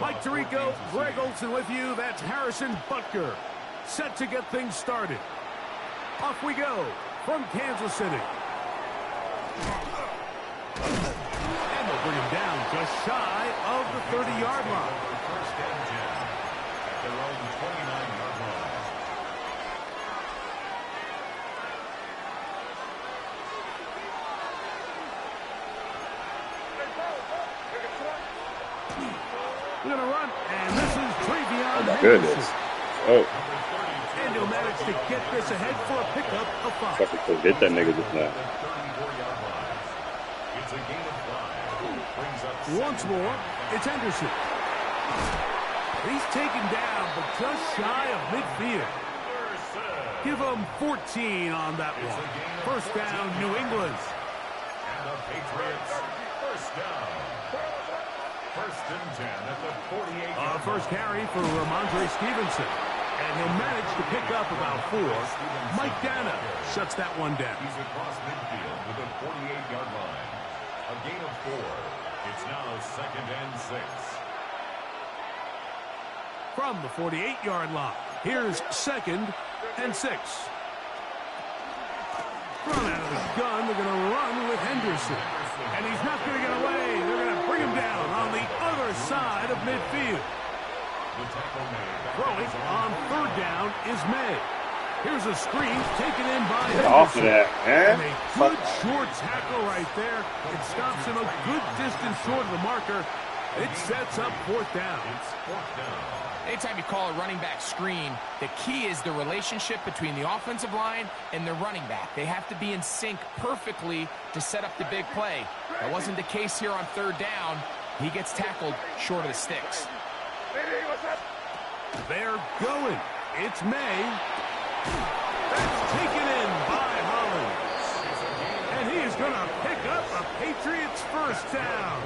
Mike Tirico, Greg Olson with you. That's Harrison Butker. Set to get things started. Off we go from Kansas City. And they'll bring him down just shy of the 30-yard line. First and 10 at their own 29-yard line. We're going to run, and this is Travion. Oh, my goodness. Oh. And he'll manage to get this ahead for a pickup of 5. Fucking hit that nigga just now. It's a gain of 5. Once more, it's Henderson. He's taken down, but just shy of midfield. Give him 14 on that one. First down, New England. And the Patriots, first down. First and 10 at the 48. First carry for Ramondre Stevenson. And he'll manage to pick up about 4. Mike Dana shuts that one down. He's across midfield to the 48-yard line. A gain of 4. It's now second and 6. From the 48-yard line, here's second and 6. Run out of the gun. They're going to run with Henderson. And he's not going to get away. They're going to bring him down on the other side of midfield. Throwing on third down is May. Here's a screen taken in by Get off of that, man. And a good short tackle right there. It stops him a good distance short of the marker. It sets up fourth down. Anytime you call a running back screen, the key is the relationship between the offensive line and the running back. They have to be in sync perfectly to set up the big play. That wasn't the case here on third down. He gets tackled short of the sticks. They're going. It's May. That's taken in by Hollins. And he is going to pick up a Patriots first down.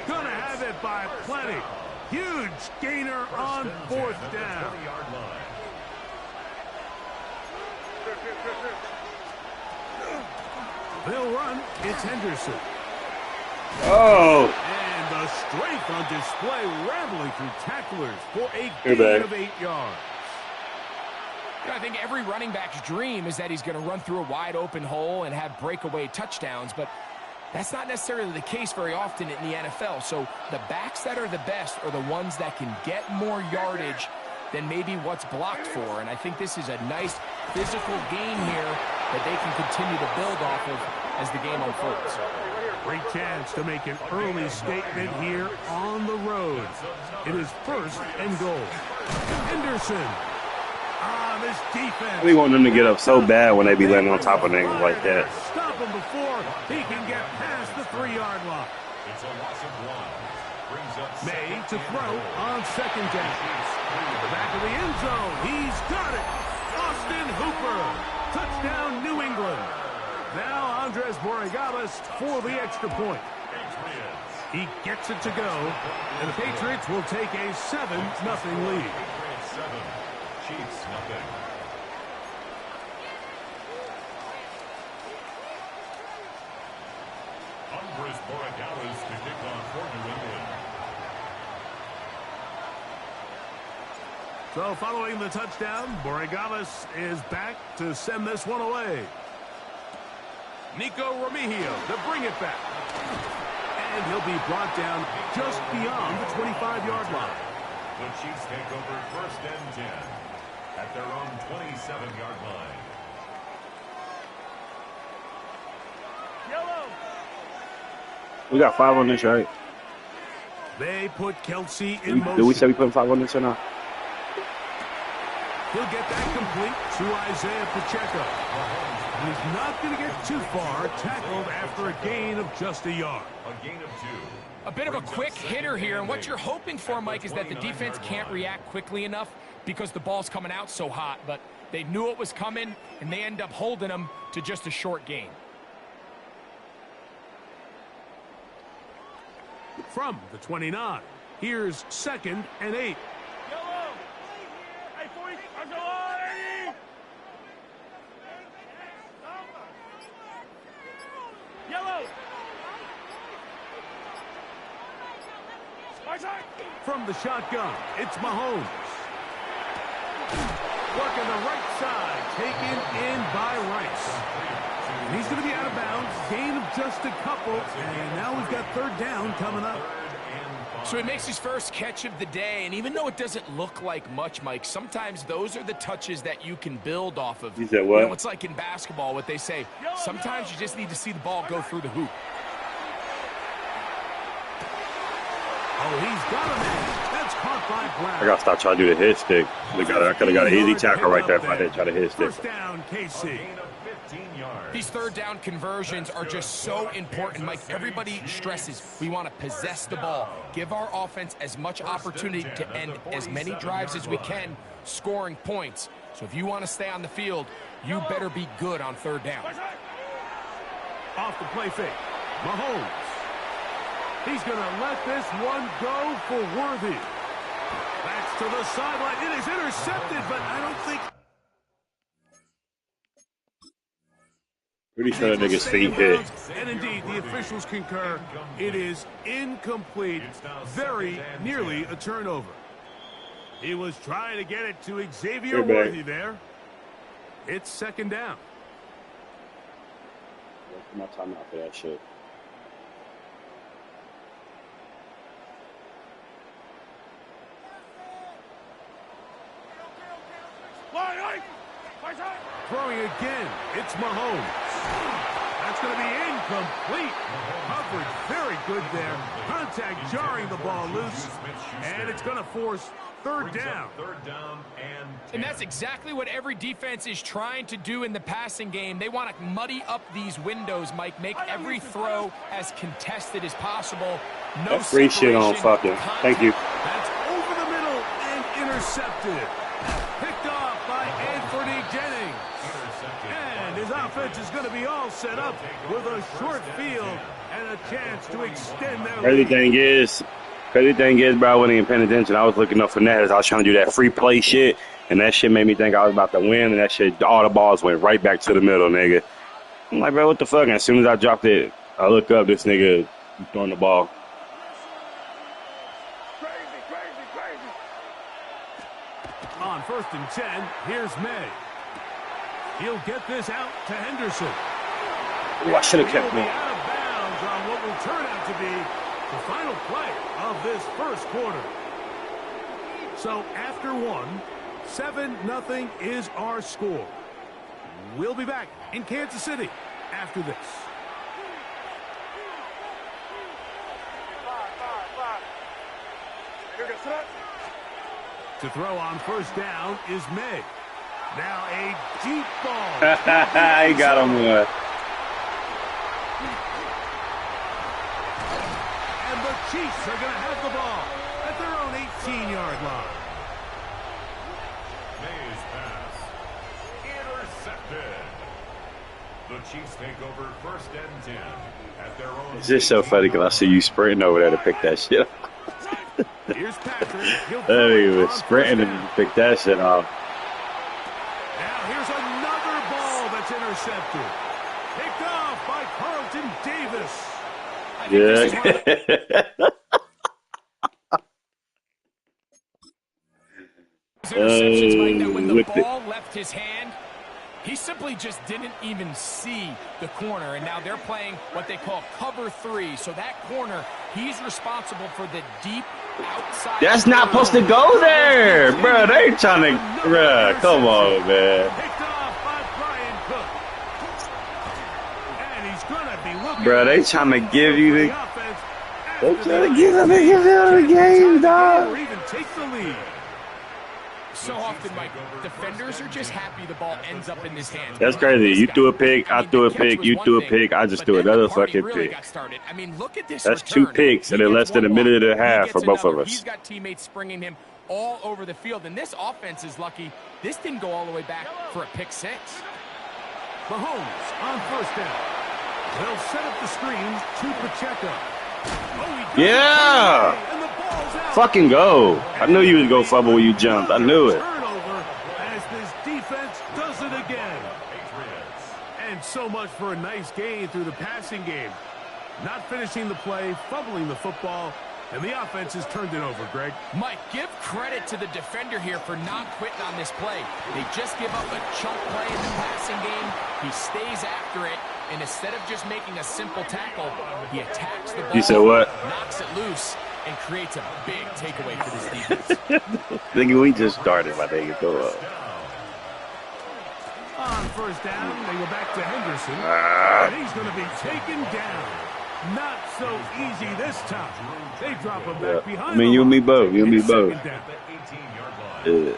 Going to have it by plenty. Huge gainer on fourth down. They'll run. It's Henderson. Oh. And the strength on display, rambling through tacklers for a gain of 8 yards. I think every running back's dream is that he's going to run through a wide open hole and have breakaway touchdowns, but that's not necessarily the case very often in the NFL. So the backs that are the best are the ones that can get more yardage than maybe what's blocked for. And I think this is a nice physical game here that they can continue to build off of as the game unfolds. Great chance to make an early statement here on the road. It is first and goal. Henderson. This defense. We want them to get up so bad when they be landing on top of niggas like that. Stop him before he can get past the 3-yard line. It's a loss of 1. Brings up May to throw on second down. The back of the end zone. He's got it. Austin Hooper. Touchdown, New England. Now Andres Borregales for the extra point. He gets it to go, and the Patriots will take a 7-0 lead. Chiefs nothing. Andres Borregales to kick off for New England. So following the touchdown, Borregales is back to send this one away. Nico Remigio to bring it back. And he'll be brought down just beyond the 25-yard line. The Chiefs take over first and 10 at their own 27-yard line. Yellow. We got 5 on this, right? They put Kelsey in motion. Did we say we put 5 on this or not? He'll get that complete to Isaiah Pacheco. And he's not going to get too far, tackled after a gain of just a yard. A gain of 2. A bit of a quick hitter here, and what you're hoping for, Mike, is that the defense can't react quickly enough because the ball's coming out so hot, but they knew it was coming, and they end up holding them to just a short gain. From the 29, here's second and 8. From the shotgun, it's Mahomes. Working the right side, taken in by Rice. And he's going to be out of bounds, gain of just a couple, and now we've got third down coming up. So he makes his first catch of the day, and even though it doesn't look like much, Mike, sometimes those are the touches that you can build off of. You said what? You know, it's like in basketball, what they say, sometimes you just need to see the ball go through the hoop. Oh, he's got him in. That's caught by Brown. I gotta stop trying to do the hit stick. I could have got an easy tackle right there if I didn't try to hit stick. First down, KC. These third down conversions are just so important, Mike. Everybody stresses we want to possess the ball, give our offense as much opportunity to end as many drives as we can, scoring points. So if you want to stay on the field, you better be good on third down. Off the play fake. Mahomes. He's going to let this one go for Worthy. That's to the sideline. It is intercepted, but I don't think... Pretty sure that nigga's feet hit. And indeed, the officials concur. It is incomplete. Very nearly a turnover. He was trying to get it to Xavier Worthy there. It's second down. My time out for that shit. Throwing again, it's Mahomes. That's going to be incomplete. Coverage very good there. Contact jarring the ball loose. And it's going to force third down. And that's exactly what every defense is trying to do in the passing game. They want to muddy up these windows, Mike. Make every throw as contested as possible. No that free shit on fucking. Thank you. That's over the middle and intercepted. Picked off by Anthony Jennings. And his offense is going to be all set up with a short field and a chance to extend their lead. Crazy thing is, bro, I wasn't even paying attention. I was looking up for that as I was trying to do that free play shit, and that shit made me think I was about to win, and that shit, all the balls went right back to the middle, nigga. I'm like, bro, what the fuck? And as soon as I dropped it, I look up, this nigga throwing the ball. On 1st and 10, here's May. He'll get this out to Henderson. Ooh, I should have kept going. going. Out of bounds on what will turn out to be the final play of this first quarter. So after 7-0 is our score. We'll be back in Kansas City after this. To throw on first down is May. Now a deep ball. He got him one. And the Chiefs are going to have the ball at their own 18-yard line. May's pass intercepted. The Chiefs take over 1st and 10 at their own. It's just so funny because I see you sprinting over there to pick that shit up. Here's Patrick. He was sprinting and pick that shit off. Now here's another ball that's intercepted. Picked off by Carlton Davis. Yeah. Interceptions, Mike, that when the ball left his hand, he simply just didn't even see the corner, and now they're playing what they call cover 3. So that corner, he's responsible for the deep outside. That's not supposed to go there, bro. They trying to, bro. Come on, man. Picked off by Brian Cook. And he's going to be looking. Bro, they trying to give you the. Offense. They trying to give them the game, dog. Or even take the lead. So often, Mike, defenders are just happy the ball ends up in his hands. That's crazy. You threw a pick, I threw a pick, you threw a pick, I just threw another fucking pick. I mean, look at this. That's 2 picks, and in less than a minute and a half for both of us. He's got teammates springing him all over the field, and this offense is lucky. This didn't go all the way back for a pick 6. Mahomes on first down. They'll set up the screens to Pacheco. Yeah. Fucking go. I knew you was going to fumble when you jumped. I knew it. Turnover as this defense does it again. And so much for a nice gain through the passing game. Not finishing the play, fumbling the football, And the offense has turned it over, Greg. Mike, give credit to the defender here for not quitting on this play. They just give up a chunk play in the passing game. He stays after it, and instead of just making a simple tackle, he attacks the ball. You said what? Knocks it loose and creates a big takeaway for this defense. Thinking we just started, my nigga. Go up. On first down, they go back to Henderson. And he's going to be taken down. Not so easy this time. They drop him back behind. I mean, you and me both. You and me both. Yeah.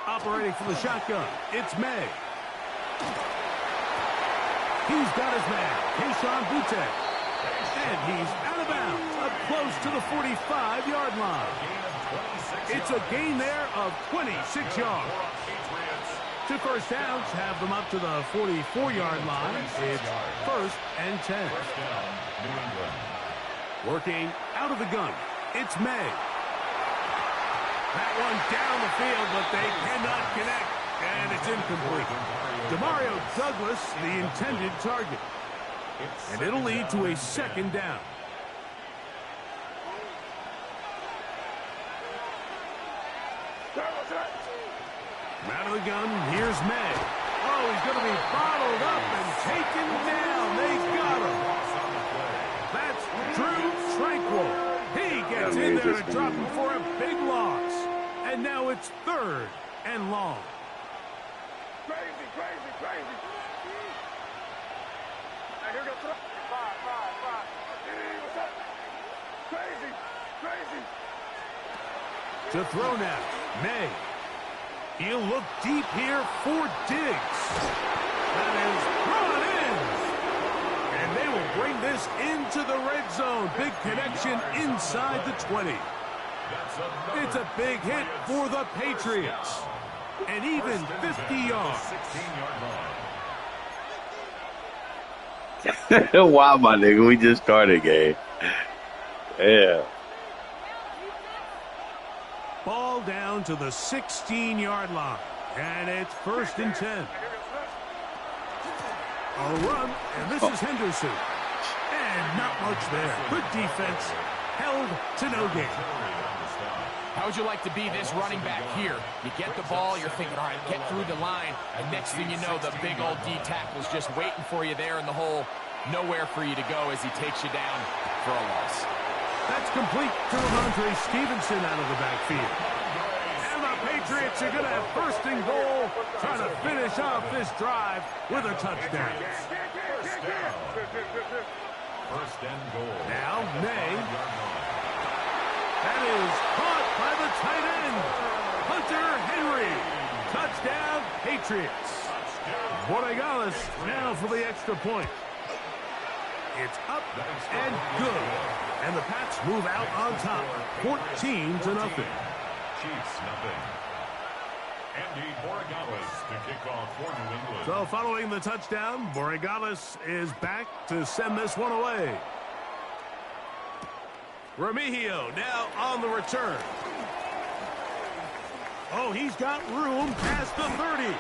Operating from the shotgun, it's May. He's got his man, Keyshawn Boutte. And he's out of bounds, up close to the 45-yard line. It's a gain there of 26 yards. Two first downs have them up to the 44-yard line. It's 1st and 10. Working out of the gun, it's May. That one down the field, but they cannot connect, and it's incomplete. Demario Douglas, the intended target. And it'll lead to a 2nd down. Out of the gun, here's May. Oh, he's going to be bottled up and taken down. They got him. That's Drew Tranquil. He gets in there to drop him for a big loss. And now it's 3rd and long. Crazy. Now here goes five. What's up? Crazy. To throw now, May. He'll look deep here for Diggs. That is brought in. And they will bring this into the red zone. Big connection inside the 20. It's a big hit for the Patriots. And even 50 yards. Wow, my nigga. We just started, game. Yeah. Ball down to the 16-yard line. And it's 1st and 10. A run, and this is Henderson. And not much there. Good defense. Held to no gain. How would you like to be this running back here? You get the ball, you're thinking, all right, get through the line, and next thing you know, the big old D tackle's just waiting for you there in the hole. Nowhere for you to go as he takes you down for a loss. That's complete to Ramondre Stevenson out of the backfield. And the Patriots are going to have 1st and goal, trying to finish off this drive with a touchdown. First and goal. Now, May. That is caught by the tight end, Hunter Henry. Touchdown, Patriots. Borregales now for the extra point. It's up and good. And the Pats move out on top, 14-0. Chiefs, nothing. Andy Borregales to kick off for New England. So following the touchdown, Borregales is back to send this one away. Remigio now on the return. Oh, he's got room past the 30.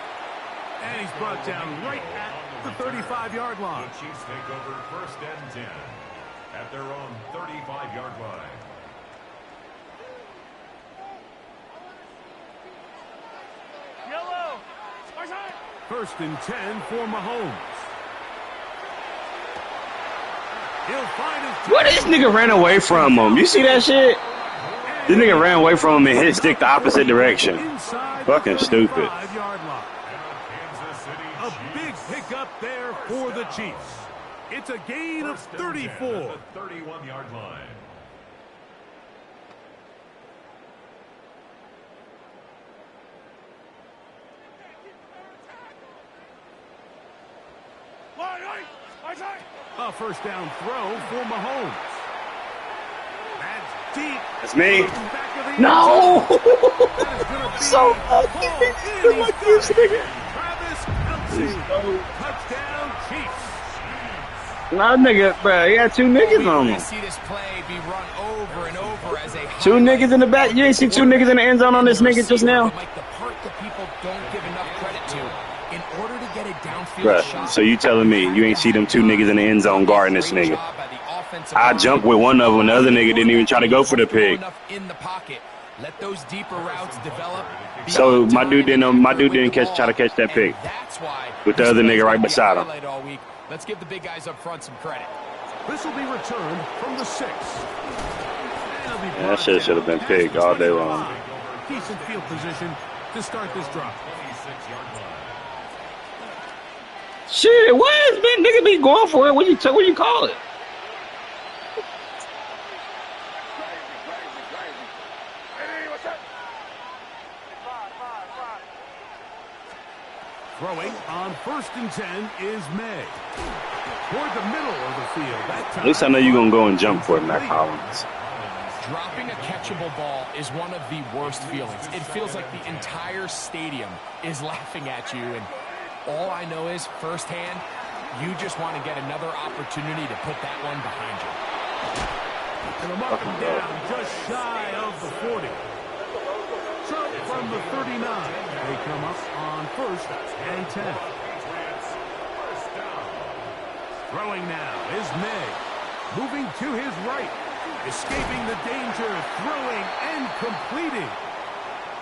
And he's brought down right at the 35-yard line. The Chiefs take over 1st and 10 at their own 35-yard line. Yellow. 1st and 10 for Mahomes. He'll find his... What, this nigga ran away from him. You see that shit? This nigga ran away from him and hit his stick the opposite direction. Fucking stupid. A big pickup there for the Chiefs. It's a gain of 34. 31-yard line. A 1st down throw for Mahomes. That's deep. That's me. No! So lucky this nigga. Travis Kelce. Touchdown, Chiefs. Nah, nigga, bro, he had 2 niggas on him. See this play be run over and over as a 2 niggas in the back. You ain't see 2 niggas in the end zone on this nigga just now? Like the part that people don't give enough credit to, in order to get a downfield Bruh, so you telling me you ain't see them two niggas in the end zone guarding this nigga? I jumped with one of them, the other nigga didn't even try to go for the pick. Let those deeper routes develop. So my dude didn't try to catch that pick with the other nigga right beside him. Let's give the big guys up front some credit. This will be returned from the 6. Yeah, that shit should have been picked all day long. Decent field position to start this drive. Shit, what is been nigga be going for it? What you call it? Throwing on 1st and 10 is May. Toward the middle of the field. At least I know you're going to go and jump for it, Matt Collins. Dropping a catchable ball is one of the worst feelings. It feels like the entire stadium is laughing at you, and all I know is, firsthand, you just want to get another opportunity to put that one behind you. And a mark down just shy of the 40. So from the 39, they come up on 1st and 10. Throwing now is May. Moving to his right. Escaping the danger, throwing and completing.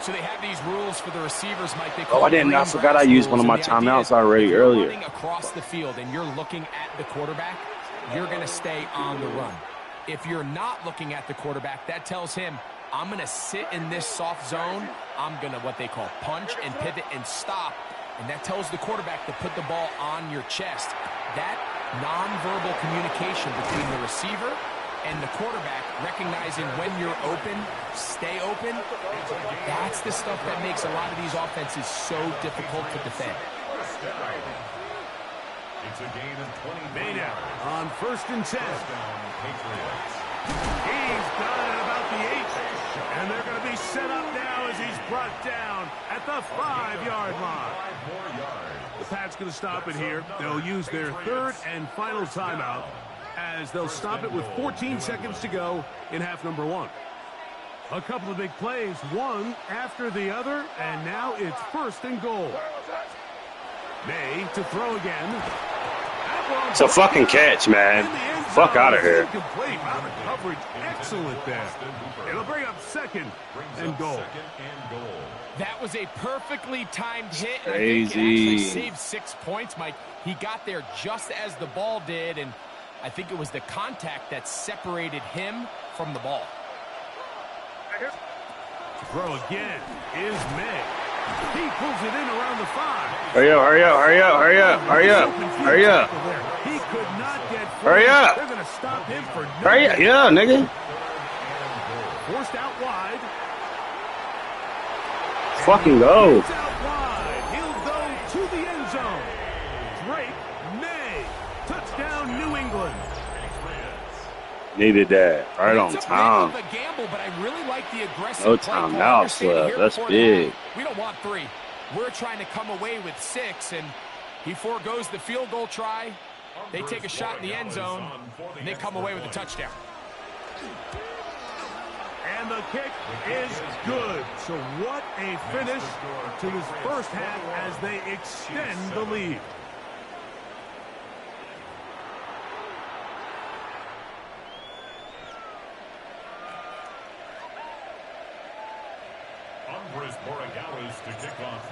So they have these rules for the receivers, Mike. They Oh, I didn't. I forgot I used one of my timeouts already earlier. Running across the field and you're looking at the quarterback, you're going to stay on the run. If you're not looking at the quarterback, that tells him, I'm going to sit in this soft zone. I'm going to what they call punch and pivot and stop. And that tells the quarterback to put the ball on your chest. That nonverbal communication between the receiver and the quarterback, recognizing when you're open, stay open, that's the stuff that makes a lot of these offenses so difficult to defend. It's a gain of 20. Mania on 1st and 10. He's got it about the 8. And they're going to be set up now as he's brought down at the 5-yard line. The Pats going to stop it here. They'll use their 3rd and final timeout, as they'll stop it with 14 seconds to go in half number 1. A couple of big plays, one after the other, and now it's 1st and goal. May to throw again. It's a fucking catch, man. Fuck out of here. Complete out of coverage. Excellent there. It'll bring up 2nd and goal. That was a perfectly timed hit. Crazy. I think it actually saved 6 points, Mike. He got there just as the ball did, and I think it was the contact that separated him from the ball. Throw again is May. He pulls it in around the 5. Hurry up, hurry up, hurry up, hurry up, hurry up, hurry up. He could not get free. Hurry up. They're going to stop him for no Hurry up, yeah, nigga. Forced out wide. Fucking go. He's out wide. He'll go to the end zone. Drake May. Touchdown, New England. Needed that. Right on time. It's a bit of a gamble, but I really like the aggressive No play time call. now, Understand Slug. here That's before the big. half, we don't want 3. We're trying to come away with 6, and he foregoes the field goal try. They take a shot in the end zone, and they come away with a touchdown. And the kick is good. So what a finish to this first half as they extend the lead.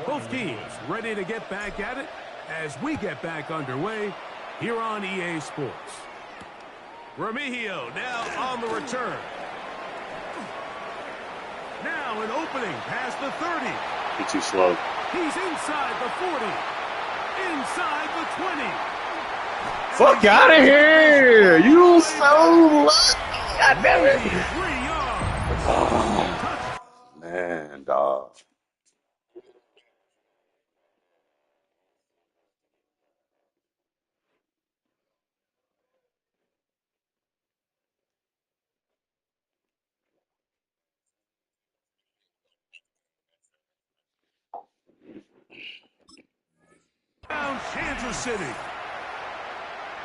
Both teams ready to get back at it as we get back underway here on EA Sports. Remigio now on the return. Now an opening past the 30. You're too slow. He's inside the 40. Inside the 20. Fuck out of here. You so lucky. God damn it. 3 yards. Oh, man, dog. Down Kansas City.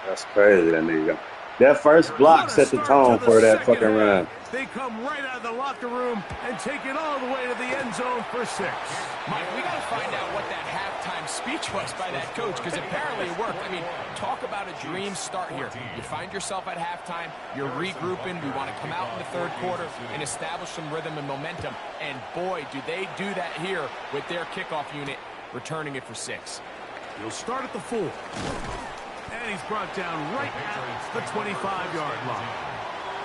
That's crazy, that nigga. That first block set the tone for that fucking run. They come right out of the locker room and take it all the way to the end zone for 6. Mike, we got to find out what that half halftime speech was by that coach, because apparently it worked. I mean, talk about a dream start here. You find yourself at halftime, you're regrouping, we want to come out in the third quarter and establish some rhythm and momentum, and boy, do they do that here with their kickoff unit, returning it for 6. He'll start at the 4. And he's brought down right at the 25-yard line.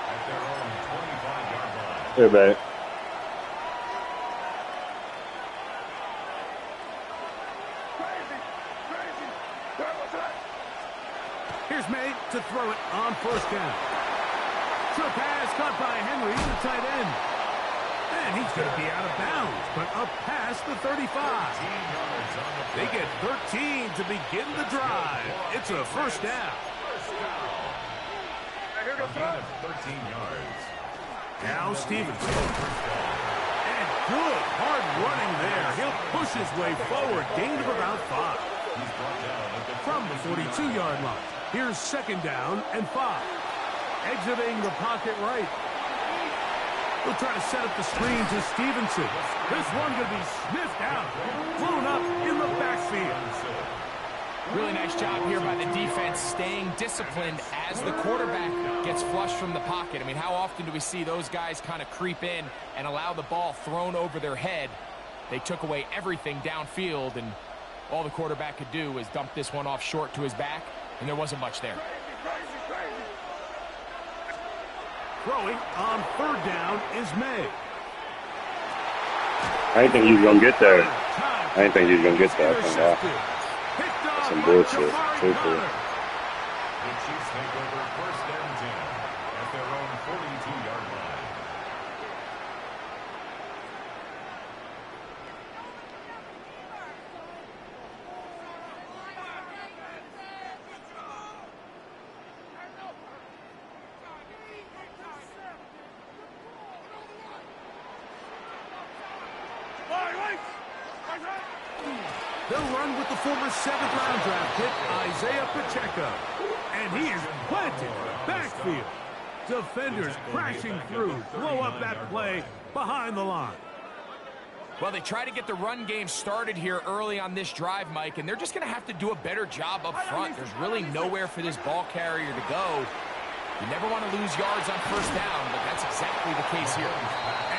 At their own 25-yard line. Here, babe. Here's May to throw it on first down. Short pass caught by Henry, the tight end. And he's going to be out of bounds, but up past the 35. They get 13 to begin the drive. It's a first down. A gain of 13 yards. Now Stevenson. And good hard running there. He'll push his way forward. Gain of about 5. He's brought down at the From the 42-yard line. Here's second down and 5. Exiting the pocket right. We'll try to set up the screen to Stevenson. This one going to be sniffed out. Thrown up in the backfield. Really nice job here by the defense, staying disciplined as the quarterback gets flushed from the pocket. I mean, how often do we see those guys kind of creep in and allow the ball thrown over their head? They took away everything downfield, and all the quarterback could do was dump this one off short to his back, and there wasn't much there. Throwing on third down is May. I didn't think he was going to get there. I didn't think he was going to get there. That's some bullshit. Truthfully. The Chiefs take over first and 10 at their own 42-yard line. They'll run with the former 7th-round draft pick, Isaiah Pacheco. And he is planted in the backfield. Defenders crashing through, blow up that play behind the line. Well, they try to get the run game started here early on this drive, Mike, and they're just going to have to do a better job up front. There's really nowhere for this ball carrier to go. You never want to lose yards on first down, but that's exactly the case here.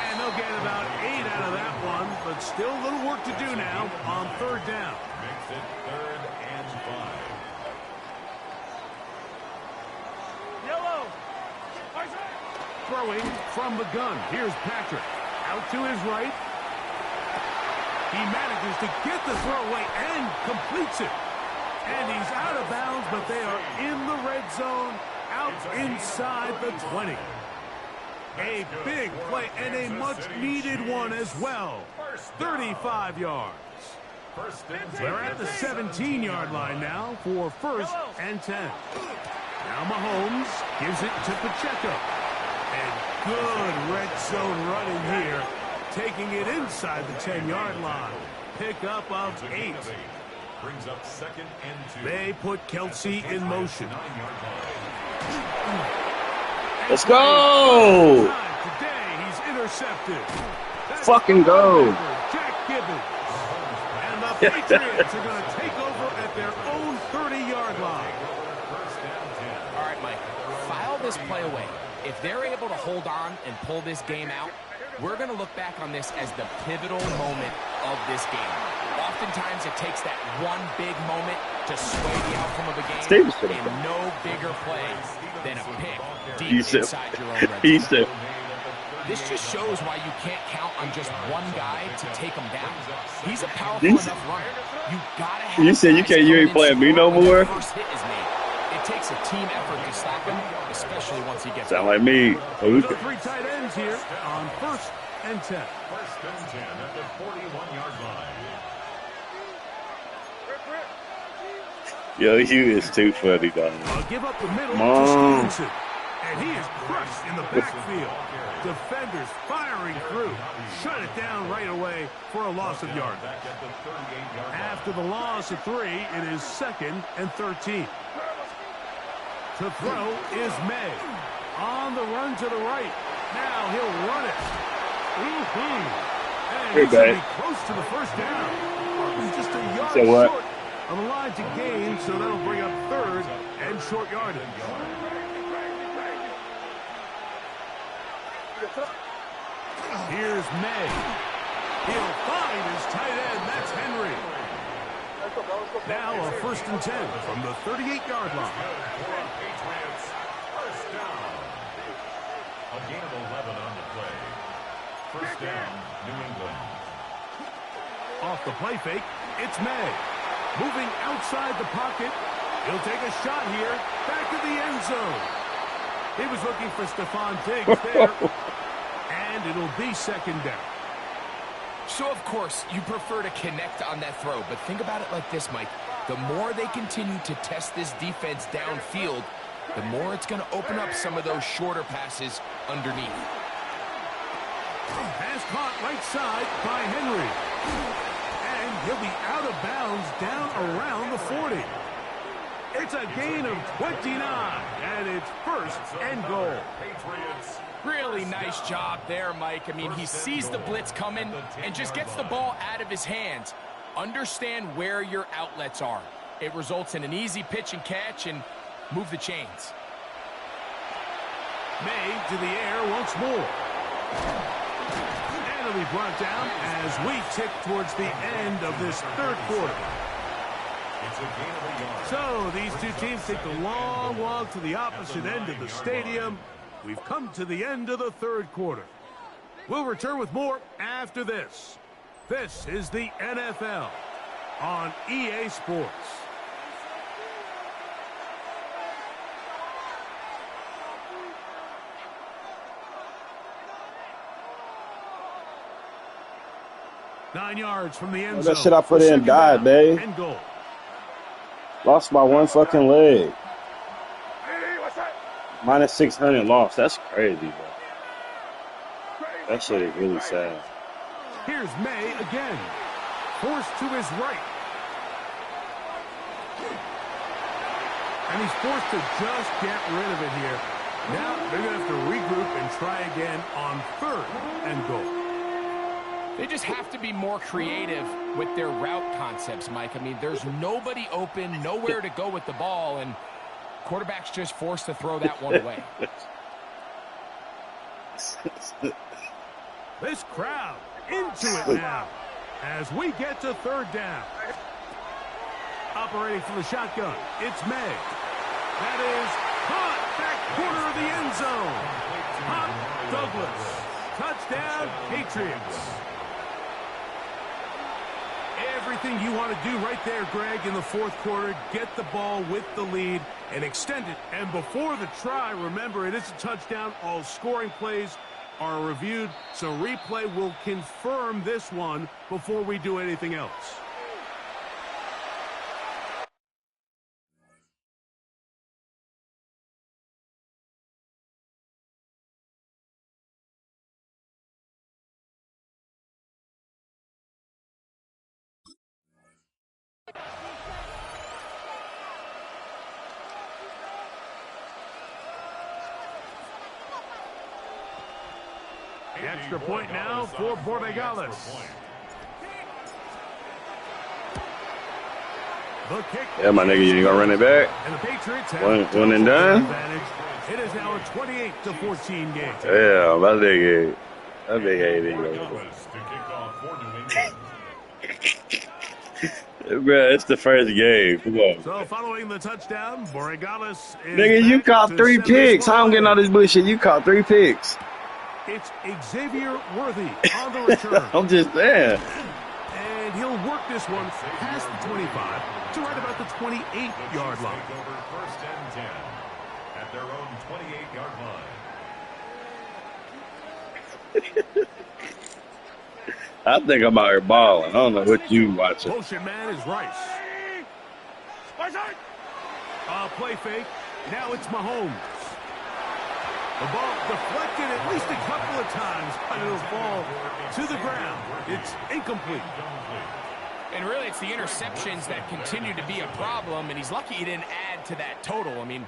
And they'll get about 8 out of that one, but still a little work to do now on third down. Makes it 3rd and 5. Yellow. Throwing from the gun. Here's Patrick. Out to his right. He manages to get the throw away and completes it. And he's out of bounds, but they are in the red zone, out inside the 20. A big play and a much-needed one as well. 35 yards. They're at the 17-yard line now for first and 10. Now Mahomes gives it to Pacheco. And good red zone running here, taking it inside the 10-yard line. Pick up of 8. Brings up 2nd and 2. They put Kelsey in motion. Let's go! Today he's intercepted. That's Fucking go. Jack Gibbons. And the Patriots are going to take over at their own 30-yard line. All right, Mike, file this play away. If they're able to hold on and pull this game out, we're going to look back on this as the pivotal moment of this game. Oftentimes, it takes that one big moment to sway the outcome of a game, and no bigger play than a pick deep inside your own red zone. This just shows why you can't count on just one guy to take him down. He's a powerful enough runner. You gotta have. You said you ain't playing me no more? First hit is made. It takes a team effort to stop him, especially once he gets. Sound like me. So 3 tight ends here on first and 10. First and 10 at the 41-yard line. Yo, you is too funny, dog. I'll give up the middle to Stevenson. And he is crushed in the backfield. Defenders firing through. Shut it down right away for a loss of yard. After the loss of 3, it is 2nd and 13. To throw is May. On the run to the right. Now he'll run it. And he's going to be close to the first down. Just a yard said what? short of the line to gain, so that'll bring up third and short yardage. Here's May. He'll find his tight end. That's Henry. Now a 1st and 10 from the 38-yard line. Patriots, first down. A gain of 11 on the play. First down, New England. Off the play fake, it's May. Moving outside the pocket. He'll take a shot here. Back to the end zone. He was looking for Stephon Diggs there. And it'll be 2nd down. So, of course, you prefer to connect on that throw, but think about it like this, Mike. The more they continue to test this defense downfield, the more it's going to open up some of those shorter passes underneath. Pass caught right side by Henry. And he'll be out of bounds down around the 40. It's a gain of 29, and it's 1st and goal. Patriots. Really nice job there, Mike. I mean, he sees the blitz coming and just gets the ball out of his hands. Understand where your outlets are. It results in an easy pitch and catch and move the chains. May to the air once more. And it'll be brought down as we tick towards the end of this 3rd quarter. It's a gain of a yard. So these two teams take the long walk to the opposite end of the stadium. We've come to the end of the 3rd quarter. We'll return with more after this. This is the NFL on EA Sports. Nine yards from the end zone. That shit I put in died, babe. And goal. Lost by one fucking leg. Minus 600 lost. That's crazy, bro. That shit is really sad. Here's May again. Forced to his right. And he's forced to just get rid of it here. Now they're going to have to regroup and try again on 3rd and goal. They just have to be more creative with their route concepts, Mike. I mean, there's nobody open, nowhere to go with the ball, and quarterback's just forced to throw that one away. This crowd into it now as we get to 3rd down. Operating from the shotgun, it's May. That is caught back corner of the end zone. Hot Douglas. Touchdown, Patriots. Everything you want to do right there, Greg, in the 4th quarter. Get the ball with the lead and extend it. And before the try, remember, it is a touchdown. All scoring plays are reviewed, so replay will confirm this one before we do anything else. The extra point now for Borregales. The kick. Yeah, my nigga, you ain't gonna run it back? And the Patriots have One and done? advantage. It is now a 28-14 game. Yeah, that nigga. That nigga ain't Borregales to kick off for New England. Bro, it's the first game. Come on. So following the touchdown, Borregales is Nigga, you back caught to 3 send picks. this How I'm one getting all away. this bullshit? You caught 3 picks. It's Xavier Worthy on the return. I'm just saying. And he'll work this one past the 25 to right about the 28-yard line. Take over 1st and 10 at their own 28-yard line. I think I'm out here balling. I don't know what you watching. Motion man is Rice. Play fake. Now it's Mahomes. The ball deflected at least a couple of times, but it'll fall to the ground. It's incomplete. And really, it's the interceptions that continue to be a problem, and he's lucky he didn't add to that total. I mean,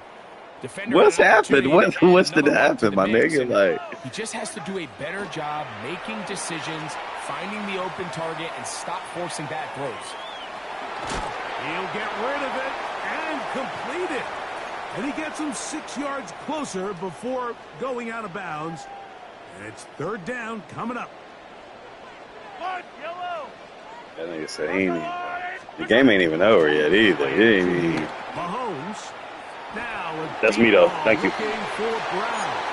defender. What's had an happened? opportunity to add What's did another one to happen, the my mix, nigga? and Like, he just has to do a better job making decisions, finding the open target and stop forcing bad throws. He'll get rid of it and complete it. And he gets him 6 yards closer before going out of bounds. And it's third down coming up. One, yellow. That nigga said he ain't even, the game ain't even over yet either. It ain't even, Mahomes. Now a That's deep me, though. ball Thank you. looking for Brown.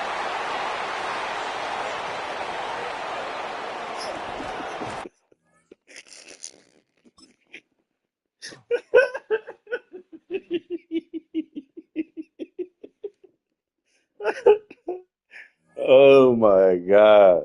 oh my God.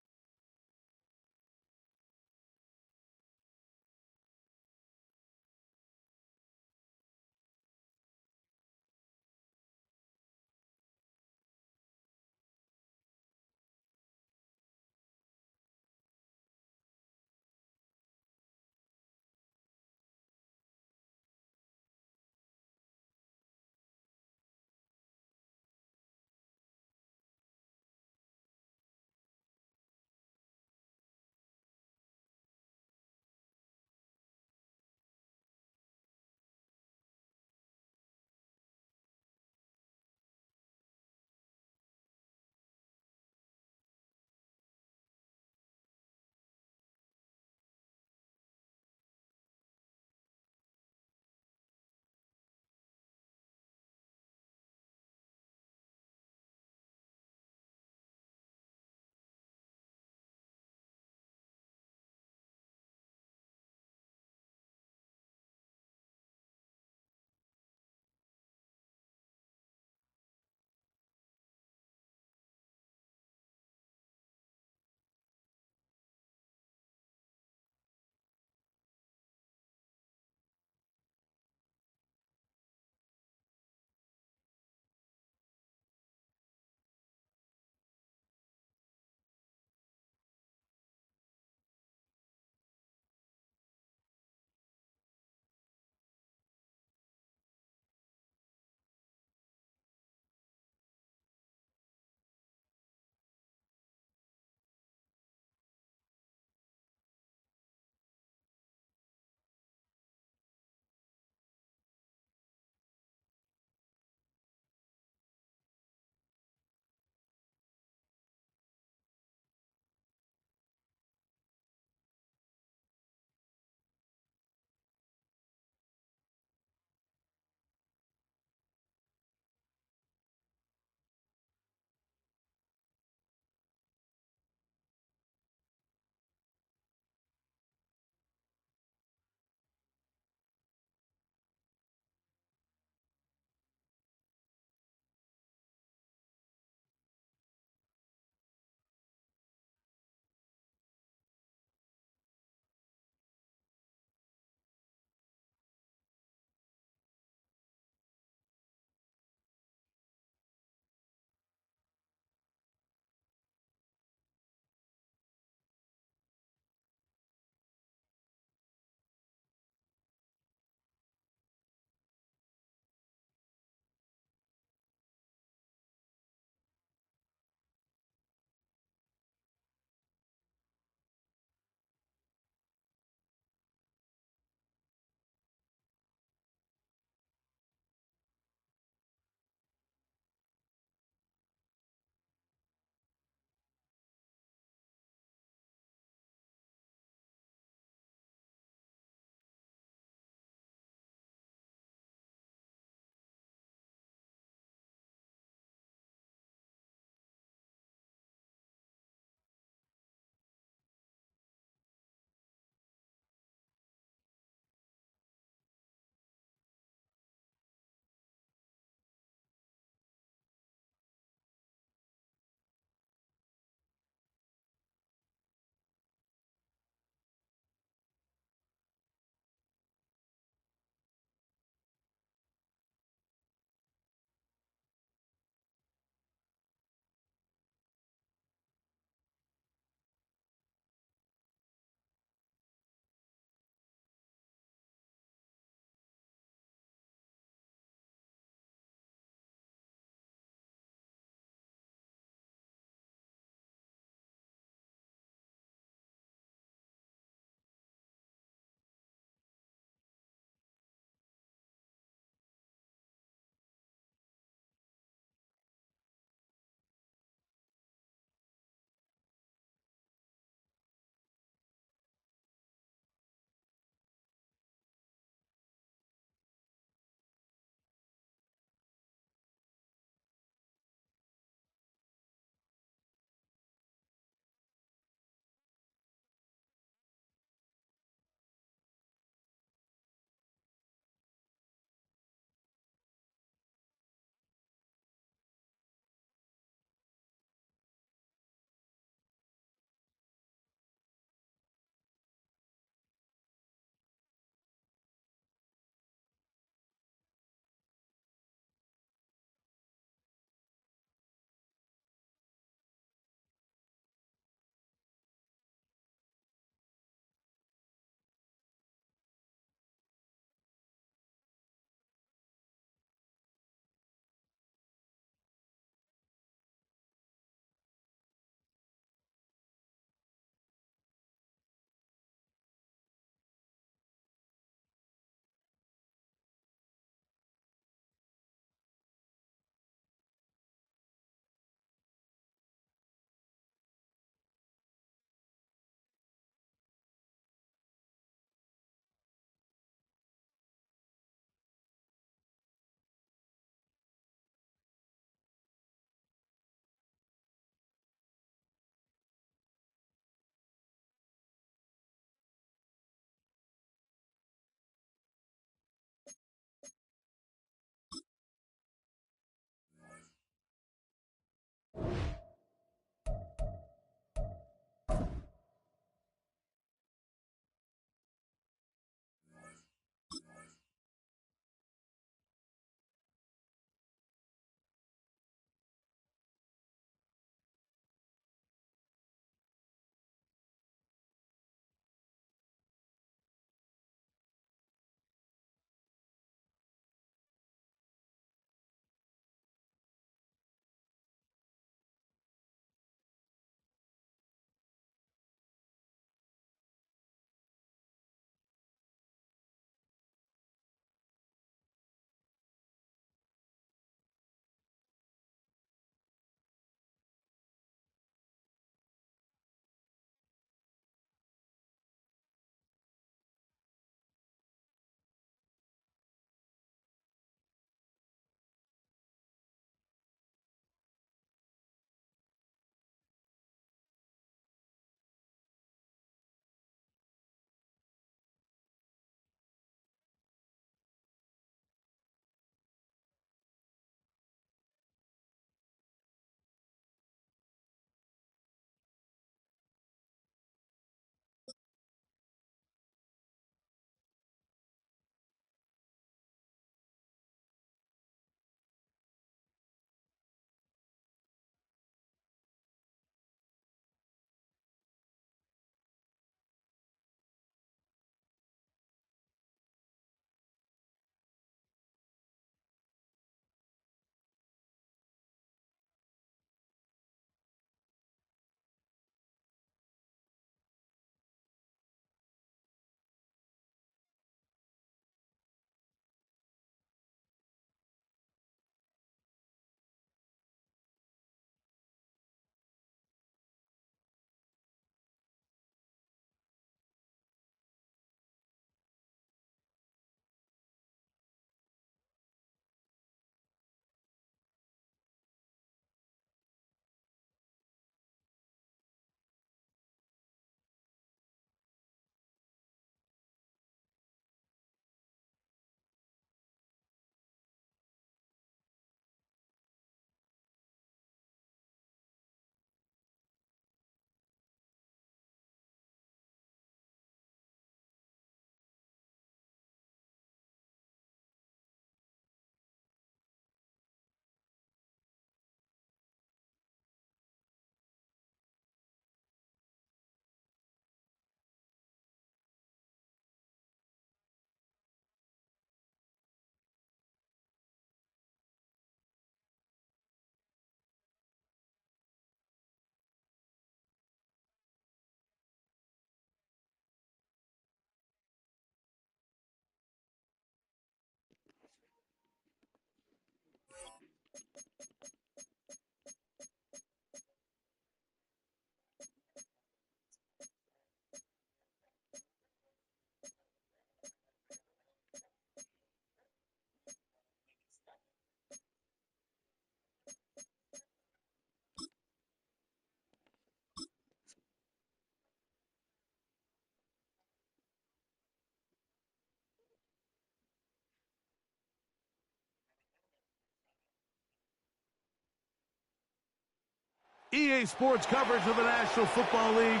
EA Sports coverage of the National Football League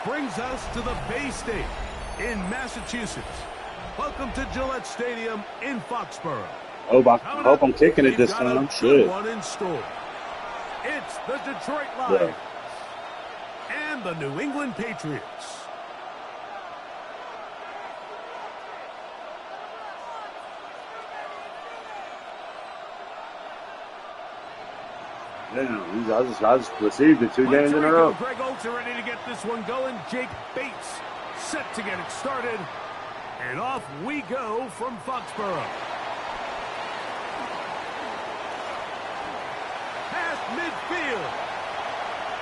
brings us to the Bay State in Massachusetts. Welcome to Gillette Stadium in Foxborough. Oh, I hope I'm kicking it this time. Shit. One in store. It's the Detroit Lions and the New England Patriots. Damn, I just received it 2 games in a row. Greg Olsen ready to get this one going. Jake Bates set to get it started. And off we go from Foxborough. Past midfield.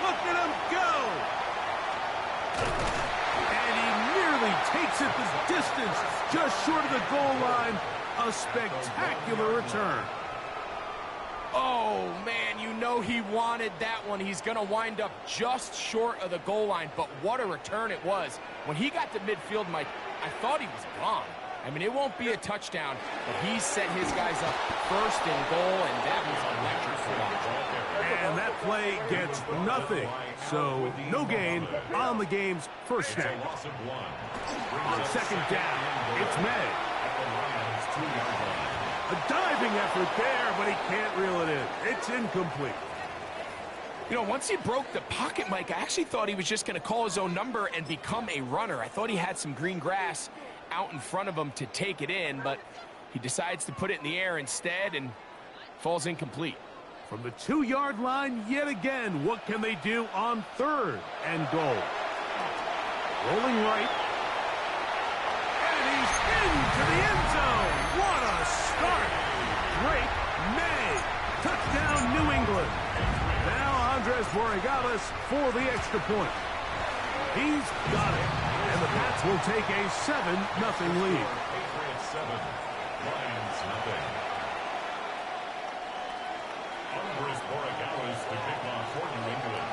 Look at him go. And he nearly takes it the distance, just short of the goal line. A spectacular return. Oh, man, you know he wanted that one. He's going to wind up just short of the goal line, but what a return it was. When he got to midfield, Mike, I thought he was gone. I mean, it won't be a touchdown, but he set his guys up first and goal, and that was electric to watch. And that play gets nothing. So, no gain on the game's first snap. On second down, it's May. A diving effort there, but he can't reel it in. It's incomplete. You know, once he broke the pocket, Mike, I actually thought he was just going to call his own number and become a runner. I thought he had some green grass out in front of him to take it in, but he decides to put it in the air instead and falls incomplete. From the 2-yard line, yet again, what can they do on third and goal? Rolling right. And he's into the end zone. What a start. Drake May. Touchdown, New England. Now Andres Borregales for the extra point. He's got it. And the Pats will take a 7-0 lead. Patriots 7, Lions nothing. Andres Borregales to kick off for New England.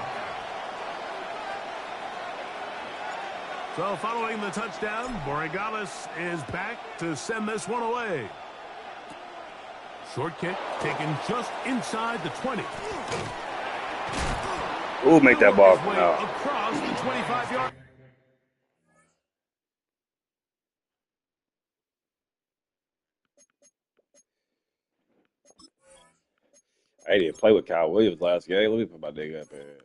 So following the touchdown, Borregales is back to send this one away. Short kick taken just inside the 20. Ooh, make that ball come out. Across the 25-yard. I didn't play with Kyle Williams last game. Let me put my nigga up here.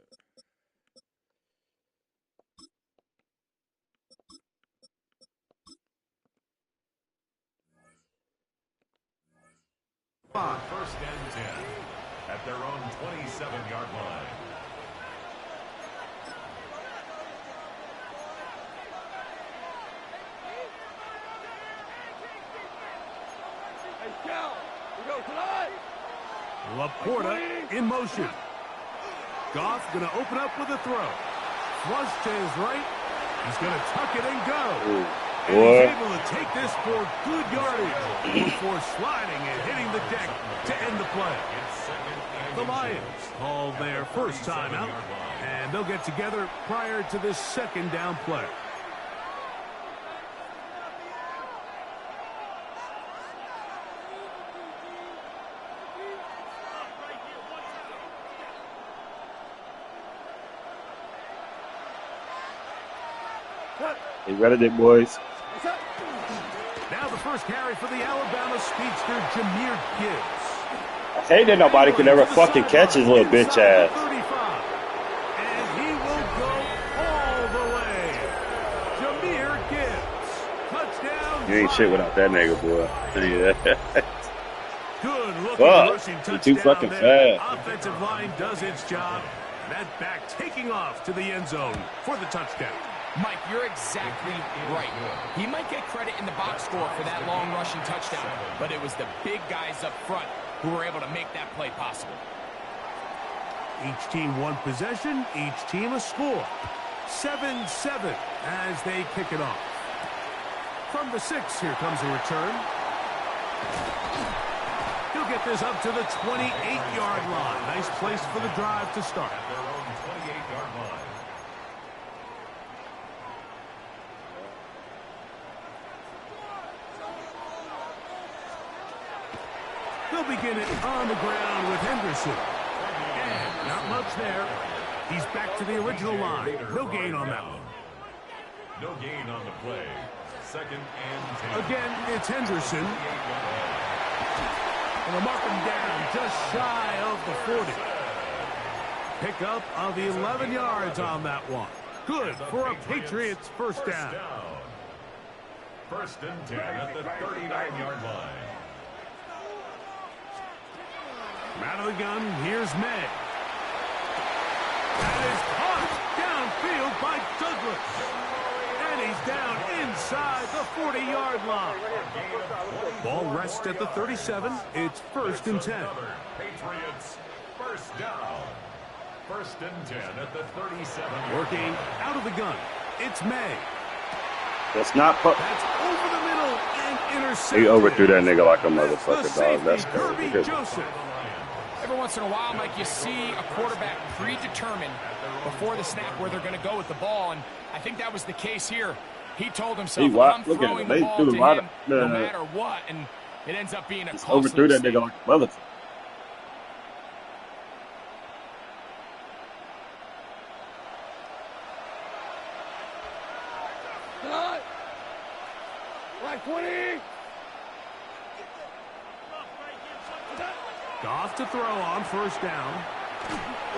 First and 10 at their own 27-yard line. Hey, Cal, we go tonight. Laporta in motion. Goff going to open up with a throw. Flush to his right. He's going to tuck it and go. Ooh. And he's able to take this for good yardage before sliding and hitting the deck to end the play. The Lions call their first timeout, and they'll get together prior to this second down play. He read it, boys. Now the first carry for the Alabama speedster, Jahmyr Gibbs. I hate that nobody can ever fucking catch his little bitch ass. 35. And he will go all the way. Jahmyr Gibbs. Touchdown. You ain't shit without that nigga, boy. I'll tell you that. Good looking Fuck. rushing You're touchdown too fucking there. fast. Offensive line does its job. That back taking off to the end zone for the touchdown. Mike, you're exactly right. He might get credit in the box score for that long rushing touchdown, but it was the big guys up front who were able to make that play possible. Each team one possession, each team a score. 7-7 as they kick it off. From the 6, here comes a return. He'll get this up to the 28-yard line. Nice place for the drive to start. At their own 28-yard line. They'll begin it on the ground with Henderson. And not much there. He's back to the original line. No gain on that one. No gain on the play. 2nd and 10. Again, it's Henderson. And they'll mark him down just shy of the 40. Pickup of 11 yards on that one. Good for a Patriots first down. 1st and 10 at the 39-yard line. From out of the gun, here's May. That is caught downfield by Douglas. And he's down inside the 40-yard line. Ball rests at the 37. It's 1st and 10. Patriots first down. 1st and 10 at the 37. Working out of the gun. It's May. That's not put. That's over the middle and intercepted. He overthrew that nigga like a The motherfucker, dog. That's safety, Kirby crazy. Joseph. Every once in a while, Mike, you see a quarterback predetermined before the snap where they're going to go with the ball, and I think that was the case here. He told himself, I'm Look at throwing him. the They ball threw to a lot him of- no matter what, and it ends up being a Just costly overthrew that mistake. nigga like a motherfucker. Tonight. Right 20. Goff to throw on first down.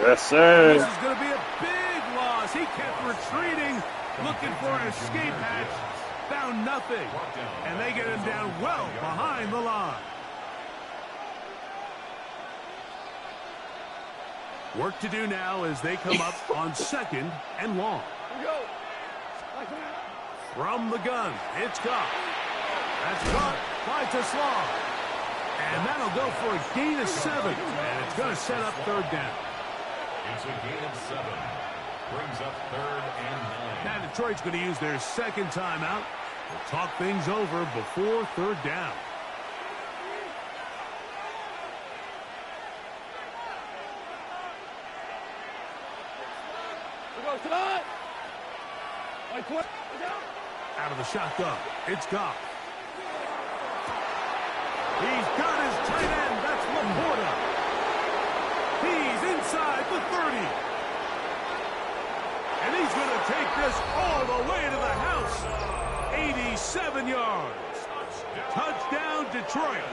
Yes, sir. This is going to be a big loss. He kept retreating, looking for an escape hatch. Found nothing. And they get him down well behind the line. Work to do now as they come up on 2nd and long. Here we go. Right 20. From the gun, it's Goff. That's caught by Slaw. And that'll go for a gain of 7. And it's going to set up 3rd down. It's a gain of 7. Brings up 3rd and 9. Now Detroit's going to use their 2nd timeout. We'll talk things over before 3rd down. Here we go tonight. Right 20. Out of the shotgun, it's Goff. He's got his tight end. That's Laporta. He's inside the 30. And he's going to take this all the way to the house. 87 yards. Touchdown, Detroit.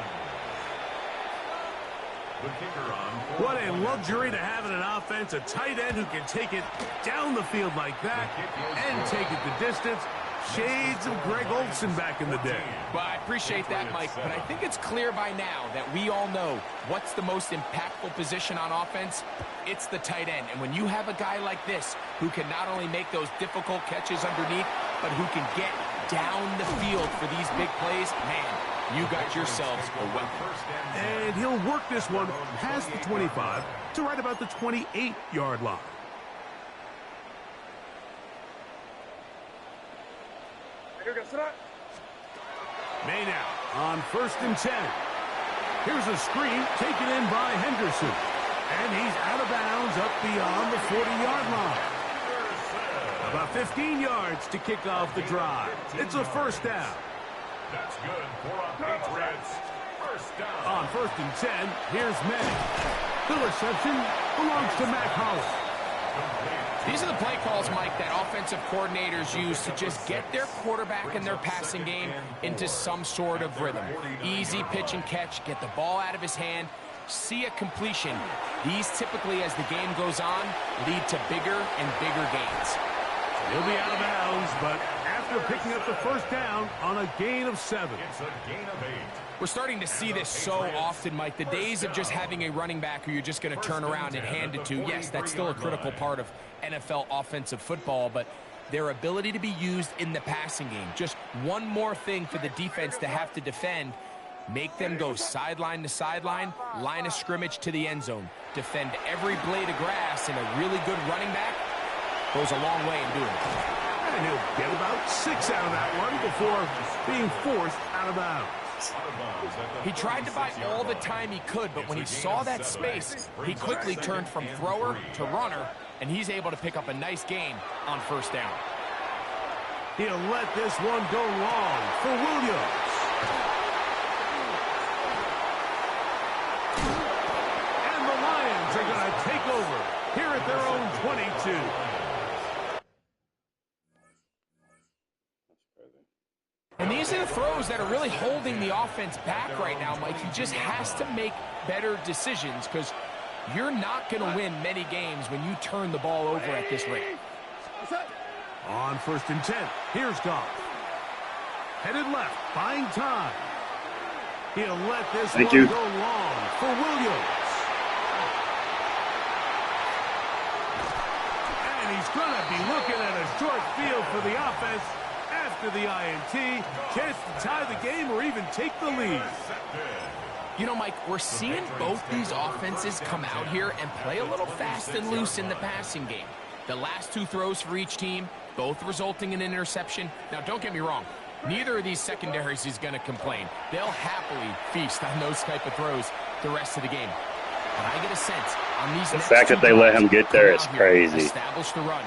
The kicker on. What a luxury to have in an offense. A tight end who can take it down the field like that and take it the distance. Shades of Greg Olsen back in the day. Well, I appreciate that, Mike, but I think it's clear by now that we all know what's the most impactful position on offense. It's the tight end. And when you have a guy like this who can not only make those difficult catches underneath, but who can get down the field for these big plays, man, you got yourselves a weapon. And he'll work this one past the 25 to right about the 28-yard line. Here we go tonight. May now on 1st and 10. Here's a screen taken in by Henderson. And he's out of bounds up beyond the 40-yard line. About 15 yards to kick off the drive. It's a 1st down. That's good for a Patriots. 1st down. On 1st and 10, here's May. The reception belongs to Mac Hollins. These are the play calls, Mike, that offensive coordinators use to just get their quarterback and their passing game into some sort of rhythm. Easy pitch and catch, get the ball out of his hand, see a completion. These typically, as the game goes on, lead to bigger and bigger gains. He'll be out of bounds, but after picking up the 1st down on a gain of 7. It's a gain of 8. We're starting to see this so often, Mike. The days of just having a running back who you're just going to turn around and hand it to, yes, that's still a critical part of NFL offensive football, but their ability to be used in the passing game, just one more thing for the defense to have to defend, make them go sideline to sideline, line of scrimmage to the end zone, defend every blade of grass, and a really good running back goes a long way in doing it. And he'll get about 6 out of that one before being forced out of bounds. He tried to buy all the time he could, but when he saw that space, he quickly turned from thrower to runner, and he's able to pick up a nice gain on 1st down. He'll let this one go long for Williams. And the Lions are going to take over. Here at their own 22. And these are the throws that are really holding the offense back right now, Mike. He just has to make better decisions because you're not going to win many games when you turn the ball over at this rate. On 1st and 10, here's Goff. Headed left, buying time. He'll let this one go long for Williams. And he's going to be looking at a short field for the offense after the INT. Chance to tie the game or even take the lead. You know, Mike, we're seeing both these offenses come out here and play a little fast and loose in the passing game. The last 2 throws for each team, both resulting in an interception. Now, don't get me wrong. Neither of these secondaries is going to complain. They'll happily feast on those type of throws the rest of the game. But I get a sense on these the fact that they let him get there is crazy. Establish the run.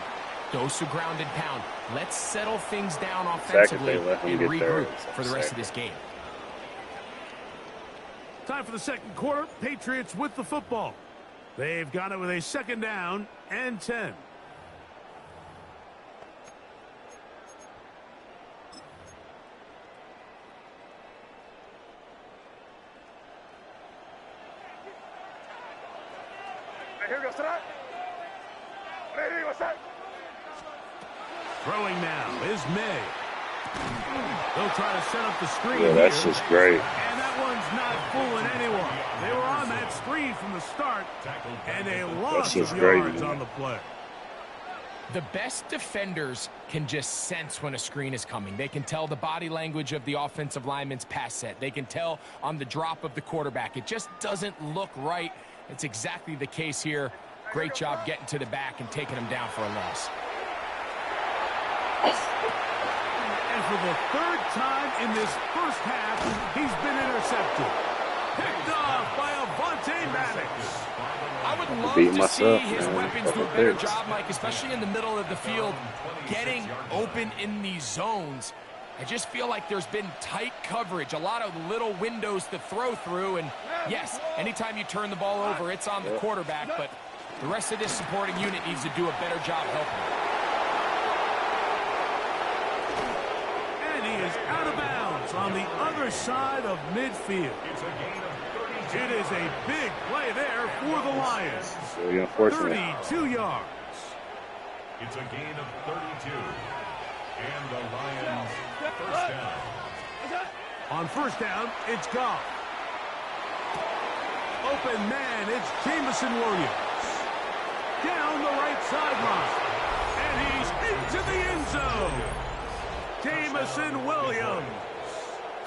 Dose of ground and pound. Let's settle things down offensively and regroup for the rest of this game. Time for the second quarter. Patriots with the football. They've got it with a 2nd down and 10. Throwing now is May. They'll try to set up the screen. Yeah, that's just great. And that one's not fooling anyone. They were on that screen from the start, and a loss of yards on the play. The best defenders can just sense when a screen is coming. They can tell the body language of the offensive lineman's pass set. They can tell on the drop of the quarterback. It just doesn't look right. It's exactly the case here. Great job getting to the back and taking him down for a loss. And for the 3rd time in this first half, he's been intercepted. Picked off by Avonte Maddox. I would love to see his weapons do a better job, Mike, especially in the middle of the field, getting open in these zones. I just feel like there's been tight coverage, a lot of little windows to throw through, and yes, anytime you turn the ball over, it's on the quarterback, but the rest of this supporting unit needs to do a better job helping. Is out of bounds on the other side of midfield. It is a big play there for the Lions. 32 yards. It's a gain of 32. And the Lions, 1st down. On 1st down, it's Goff. Open man, it's Jameson Williams. Down the right sideline. And he's into the end zone. Jameson Williams.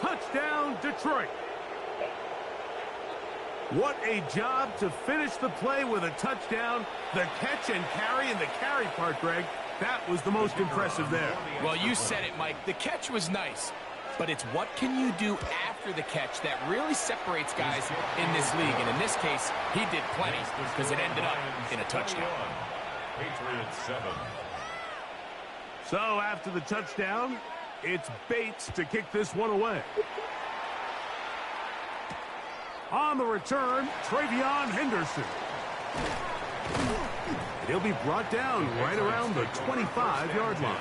Touchdown, Detroit. What a job to finish the play with a touchdown. The catch and carry, and the carry part, Greg, that was the most impressive there. Well, you said it, Mike. The catch was nice, but it's what can you do after the catch that really separates guys in this league. And in this case, he did plenty because it ended up in a touchdown. Patriots 7. So after the touchdown, it's Bates to kick this one away. On the return, Travion Henderson. He'll be brought down right around the 25-yard line.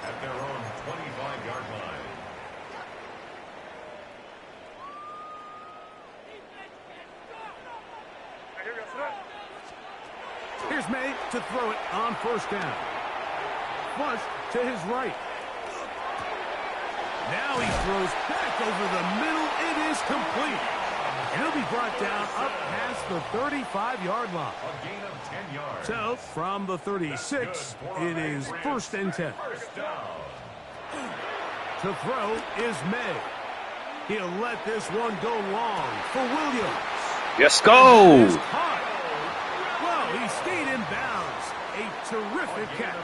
At their own 25-yard line. Here's May to throw it on 1st down. Flush to his right. Now he throws back over the middle. It is complete. And he'll be brought down up past the 35-yard line. A gain of 10 yards. So from the 36, it is 1st and 10. To throw is May. He'll let this one go long for Williams. Let's go. Well, he stayed in bounds. A terrific catch.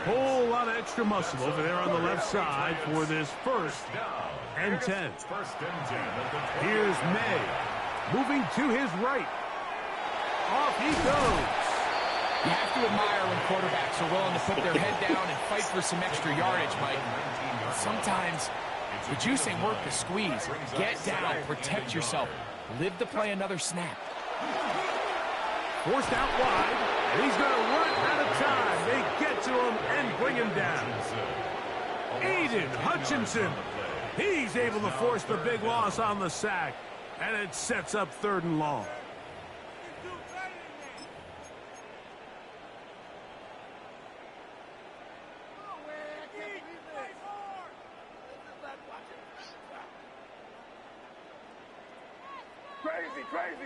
Whole lot of extra muscle over there on the left side for this 1st and 10. Here's May. Moving to his right. Off he goes. You have to admire when quarterbacks are willing to put their head down and fight for some extra yardage, Mike. Sometimes the juice ain't worth the squeeze. Get down, protect yourself, live to play another snap. Forced out wide. And he's going to run out of time. They get to him and bring him down. Aiden Hutchinson. He's able to force the big loss on the sack. And it sets up 3rd and long.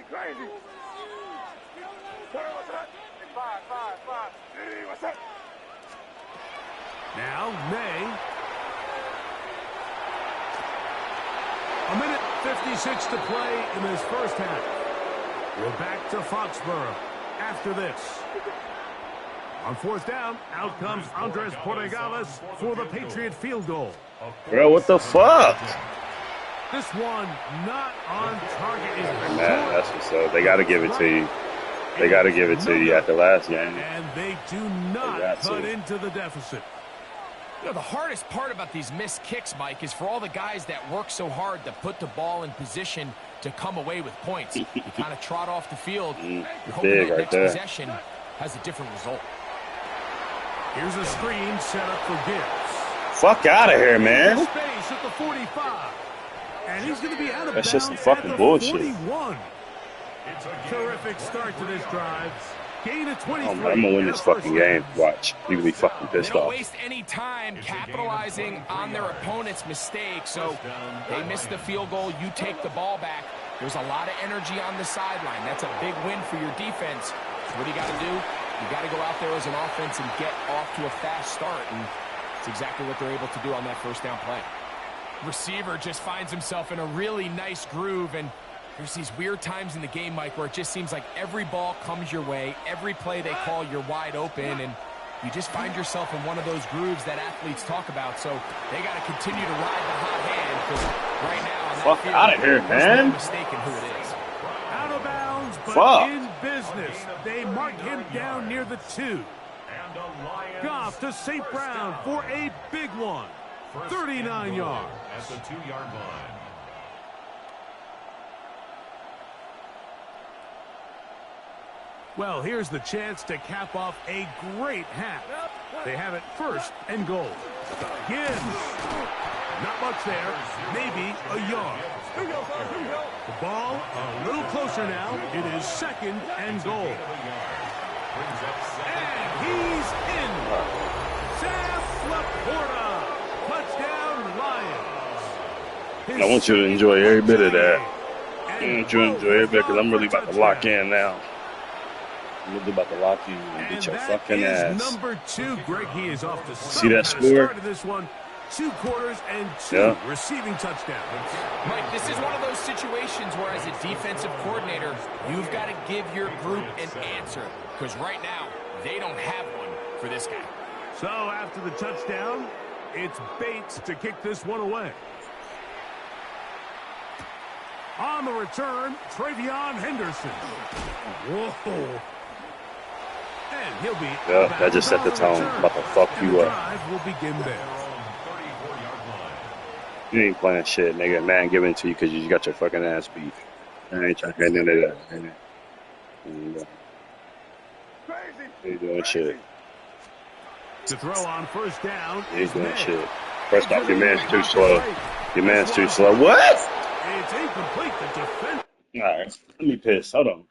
Crazy. What's that? 5. Hey, what's that? Now, May. A minute 56 to play in this first half. We're back to Foxborough after this. On 4th down, out comes Andres Porregales for the Patriot field goal. Bro, what the fuck? This one not on target. Man, that's what's up. They got to give it to you. They got to give it to you at the last game. And they do not cut into the deficit. You know, the hardest part about these missed kicks, Mike, is for all the guys that work so hard to put the ball in position to come away with points. You kind of trot off the field. You're hoping Big that right next there. possession has a different result. Here's a screen set up for Gibbs. Fuck out of here, man. Space at the 45. And he's going to be out of That's bounds just some fucking at the bullshit. 41. Terrific start to this drive. Gain of 23. I'm going to win this fucking game. Watch. You can be fucking pissed They don't off. waste any time capitalizing on their opponent's mistake. So they miss the field goal. You take the ball back. There's a lot of energy on the sideline. That's a big win for your defense. So what do you got to do? You got to go out there as an offense and get off to a fast start. And it's exactly what they're able to do on that 1st down play. Receiver just finds himself in a really nice groove, and there's these weird times in the game, Mike, where it just seems like every ball comes your way, every play they call, you're wide open, and you just find yourself in one of those grooves that athletes talk about. So they got to continue to ride the hot hand, because right now, on that Fuck field, out of here, there's man. no mistaking who it is. Out of bounds, but Fuck. in business. They mark him down near the 2. Goff to St. Brown for a big one. 39 yards. At the 2-yard line. Well, here's the chance to cap off a great half. They have it 1st and goal. Gibbs. Not much there. Maybe a yard. The ball a little closer now. It is 2nd and goal. And he's in. Sam Laporta. Touchdown, Lions. I want you to enjoy every bit of that. I want you to enjoy every bit because I'm really about to lock in now. I'm really about to lock you and beat your fucking ass. Number 2, Greg. He is off to See that score? This one, 2 quarters and 2 receiving touchdowns. Mike, this is one of those situations where, as a defensive coordinator, you've got to give your group an answer, because right now they don't have one for this guy. So after the touchdown, it's Bates to kick this one away. On the return, Travion Henderson. Whoa. And he'll be that just set the tone. About to fuck you up. Drive will begin there. You ain't playing shit, nigga. Man, giving it to you because you got your fucking ass beat. I ain't trying to get into that. You doing shit. To throw on 1st down. You ain't doing shit. First off, your man's too slow. Your man's too slow. What? It's incomplete. The defense. All right. Let me piss. Hold on.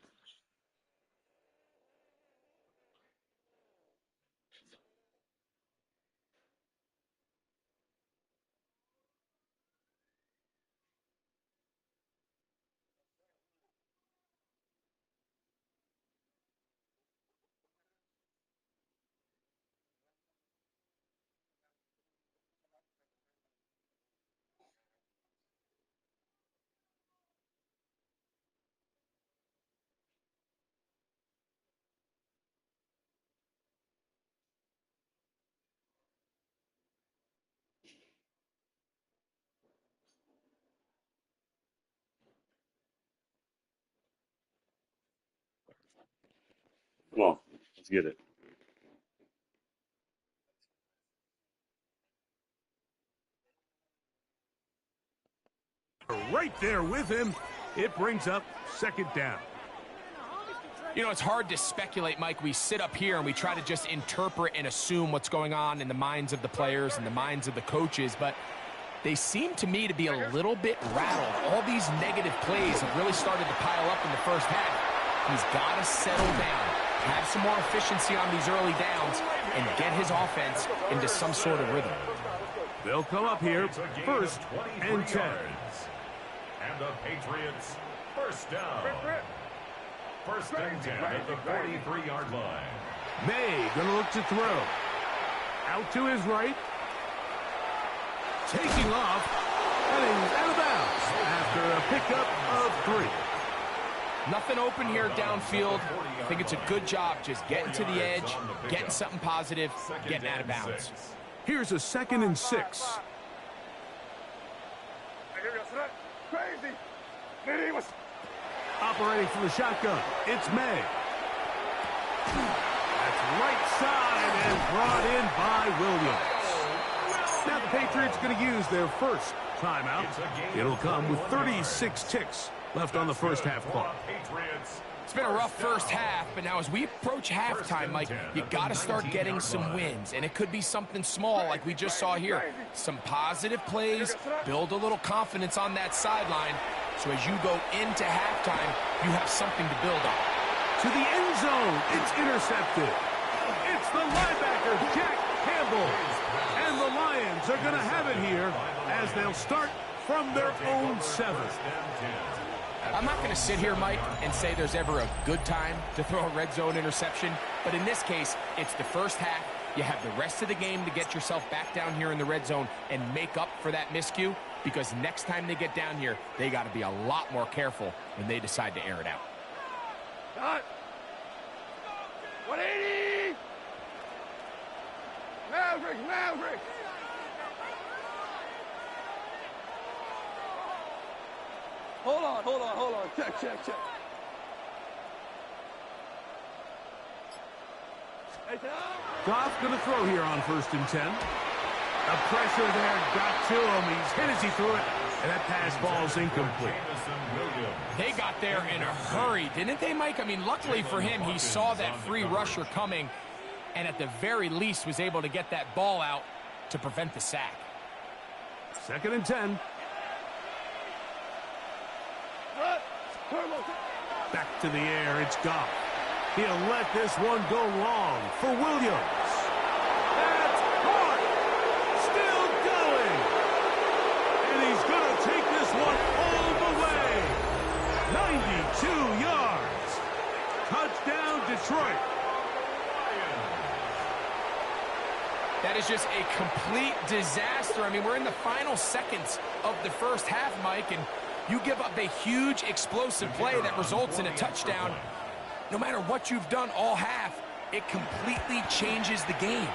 Come on. Let's get it. Right there with him. It brings up 2nd down. You know, it's hard to speculate, Mike. We sit up here and we try to just interpret and assume what's going on in the minds of the players and the minds of the coaches, but they seem to me to be a little bit rattled. All these negative plays have really started to pile up in the first half. He's got to settle down, have some more efficiency on these early downs, and get his offense into some sort of rhythm. They'll come up here, first and 10. And the Patriots, first down. First and 10 at the 43-yard line. May gonna look to throw. Out to his right. Taking off. Heading out of bounds after a pickup of 3. Nothing open here downfield. I think it's a good job just getting to the edge, getting something positive, getting out of bounds. Here's a 2nd and 6. Crazy. Operating from the shotgun, it's May. That's right side and brought in by Williams. Now the Patriots going to use their first timeout. It'll come with 36 ticks left on the first half clock. It's been a rough first half, but now as we approach halftime, Mike, you got to start getting some wins, and it could be something small like we just saw here. Some positive plays, build a little confidence on that sideline, so as you go into halftime, you have something to build on. To the end zone, it's intercepted. It's the linebacker, Jack Campbell. And the Lions are going to have it here as they'll start from their own 7. I'm not going to sit here, Mike, and say there's ever a good time to throw a red zone interception, but in this case, it's the first half. You have the rest of the game to get yourself back down here in the red zone and make up for that miscue, because next time they get down here, they got to be a lot more careful when they decide to air it out. Cut. 180. Maverick. Hold on. Check. Goff going to throw here on 1st and 10. The pressure there got to him. He's hit as he threw it, and that pass ball's incomplete. They got there in a hurry, didn't they, Mike? I mean, luckily for him, he saw that free rusher coming, and at the very least was able to get that ball out to prevent the sack. 2nd and 10. Back to the air, it's Goff. He'll let this one go long for Williams. That's caught. Still going. And he's going to take this one all the way. 92 yards. Touchdown, Detroit. That is just a complete disaster. I mean, we're in the final seconds of the first half, Mike, and you give up a huge explosive play that results in a touchdown. No matter what you've done all half, it completely changes the game.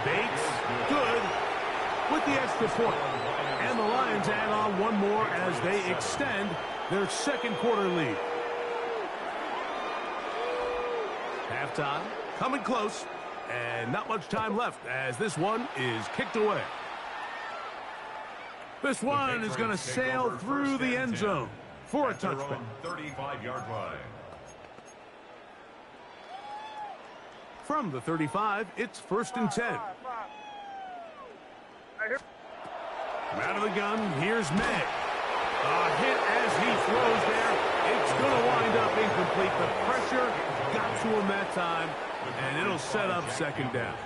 Bates, good, with the extra point. And the Lions add on one more as they extend their 2nd quarter lead. Halftime, coming close, and not much time left as this one is kicked away. This one is going to sail through the end zone for a touchback. 35-yard line. From the 35, it's 1st and 10. Out of the gun, here's May. A hit as he throws there. It's going to wind up incomplete. The pressure got to him that time, and it'll set up 2nd down.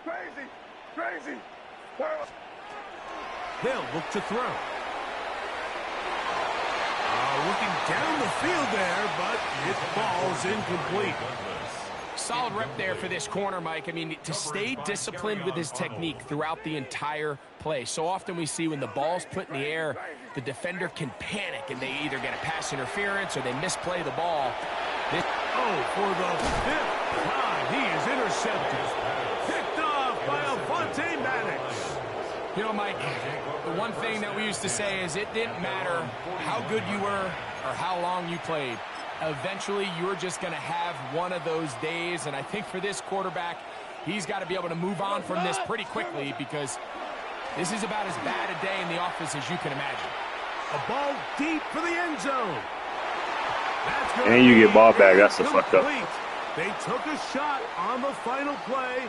Crazy. They'll look to throw. Looking down the field there, but it falls incomplete. Solid rep there for this corner, Mike. I mean, to stay disciplined with his technique throughout the entire play. So often we see when the ball's put in the air, the defender can panic, and they either get a pass interference or they misplay the ball. For the 5th time, he is intercepted. Picked off by Avonte Maddox. You know, Mike, the one thing that we used to say is it didn't matter how good you were or how long you played. Eventually, you're just going to have one of those days, and I think for this quarterback, he's got to be able to move on from this pretty quickly, because this is about as bad a day in the office as you can imagine. A ball deep for the end zone. gonna And you get ball back. be That's the fucked up. incomplete. They took a shot on the final play.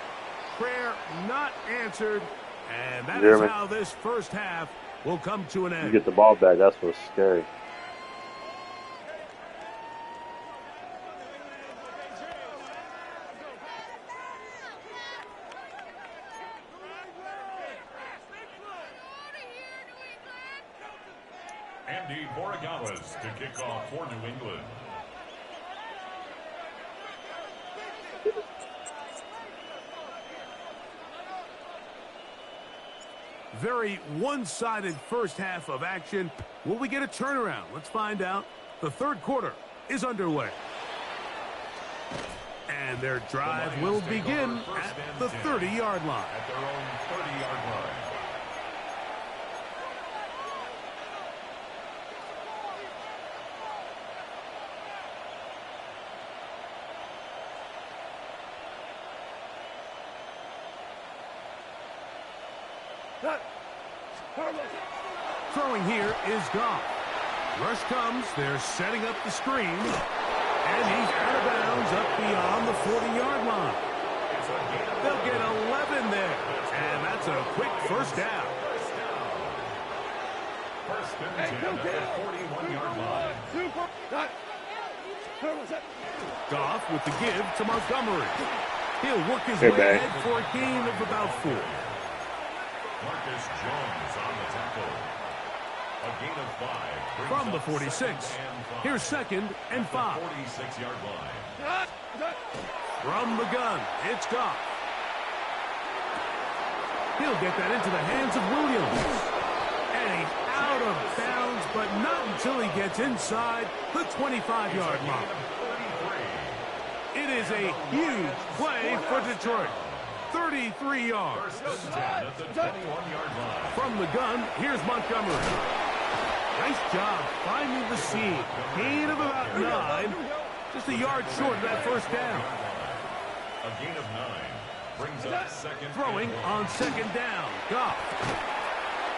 Prayer not answered. And that is how this first half will come to an You end. get the ball back. That's what's scary. Andy Borregales to kick off for New England. Very one-sided first half of action. Will we get a turnaround? Let's find out. The third quarter is underway. And their drive will begin at the 30-yard line. At their own 30-yard line. Throwing here is Goff. Rush comes. They're setting up the screen. And he's out of bounds up beyond the 40-yard line. They'll get 11 there. And that's a quick first down. First and 10 at the 41-yard line. Goff with the give to Montgomery. He'll work his way ahead for a gain of about 4. Marcus Jones on the tackle. A gain of 5. From the 46. Here's second and 5. 46-yard line. From the gun, it's Goff. He'll get that into the hands of Williams. And he's out of bounds, but not until he gets inside the 25-yard line. It is a huge play for Detroit. 33 yards. From the gun, here's Montgomery. Nice job finding the seam. Gain of about 9. Just a yard short of that first down. A gain of 9 brings up second. Throwing on second down. Goff.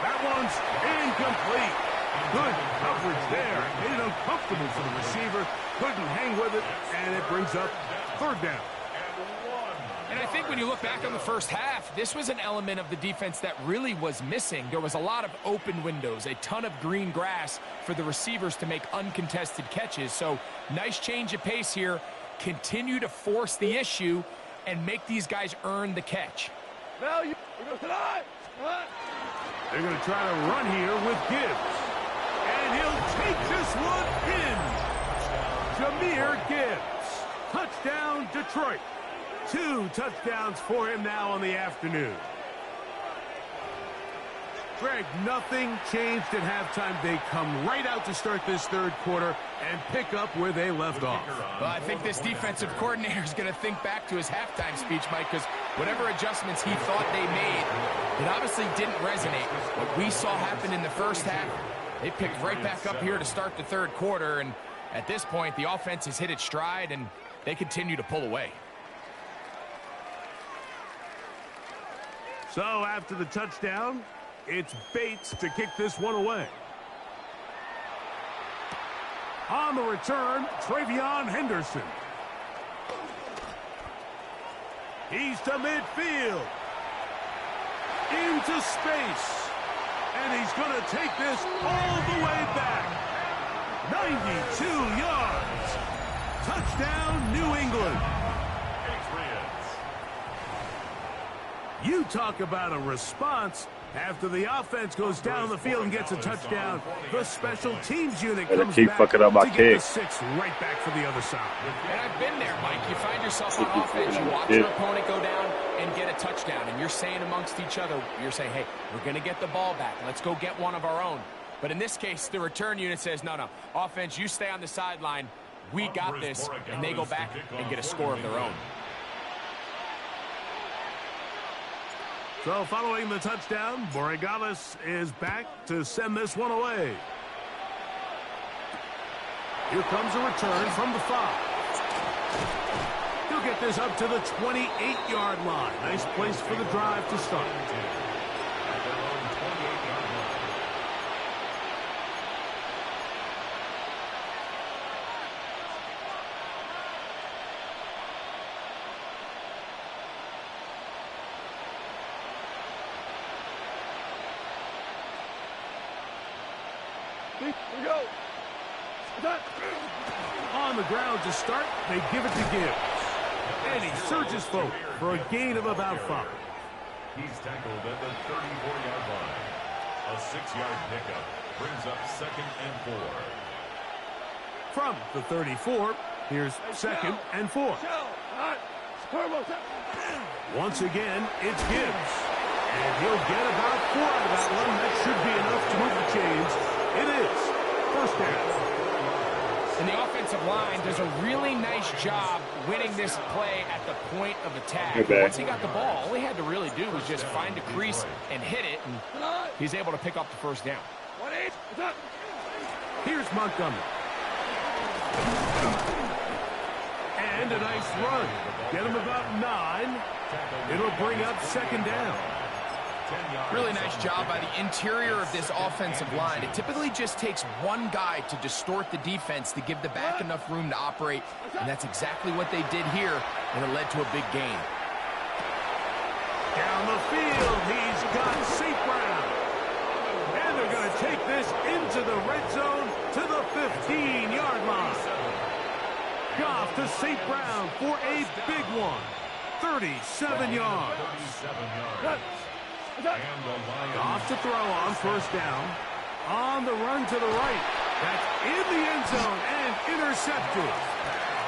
That one's incomplete. Good coverage there. Made it uncomfortable for the receiver. Couldn't hang with it, and it brings up third down. And I think when you look back on the first half, this was an element of the defense that really was missing. There was a lot of open windows, a ton of green grass for the receivers to make uncontested catches. So nice change of pace here. Continue to force the issue and make these guys earn the catch. They're going to try to run here with Gibbs. And he'll take this one in. Jahmyr Gibbs. Touchdown, Detroit. 2 touchdowns for him now on the afternoon. Greg, nothing changed at halftime. They come right out to start this third quarter and pick up where they left off. Well, I think this defensive coordinator is going to think back to his halftime speech, Mike, because whatever adjustments he thought they made, it obviously didn't resonate. What we saw happen in the first half, they picked right back up here to start the third quarter, and at this point, the offense has hit its stride, and they continue to pull away. So after the touchdown, it's Bates to kick this one away. On the return, Travion Henderson. He's to midfield. Into space. And he's going to take this all the way back. 92 yards. Touchdown, New England. You talk about a response. After the offense goes down the field and gets a touchdown, the special teams unit comes back fucking up my to get kick. the 6 right back for the other side. And I've been there, Mike. You find yourself on offense, you watch your opponent go down and get a touchdown, and you're saying amongst each other, you're saying, hey, we're going to get the ball back. Let's go get one of our own. But in this case, the return unit says, no, offense, you stay on the sideline. We got this, and they go back and get a score of their own. So following the touchdown, Borregales is back to send this one away. Here comes a return from the 5. He'll get this up to the 28-yard line. Nice place for the drive to start. Here we go. Done. On the ground to start, they give it to Gibbs. And he surges forward for a gain of about 5. He's tackled at the 34-yard line. A 6-yard pickup brings up 2nd and 4. From the 34, here's 2nd and 4. Once again, it's Gibbs. And he'll get about 4 out of that one. That should be enough to move the chains. It is 1st down. And the offensive line does a really nice job winning this play at the point of attack. Okay. Once he got the ball, all he had to really do was just find a crease and hit it, and he's able to pick up the 1st down. Here's Montgomery. And a nice run. Get him about 9. It'll bring up 2nd down. Really nice job by the interior of this offensive line. It typically just takes one guy to distort the defense to give the back enough room to operate, and that's exactly what they did here, and it led to a big gain. Down the field, he's got St. Brown. And they're going to take this into the red zone to the 15-yard line. Goff to St. Brown for a big one. 37 yards. Goff to throw on 1st down. On the run to the right. That's in the end zone and intercepted.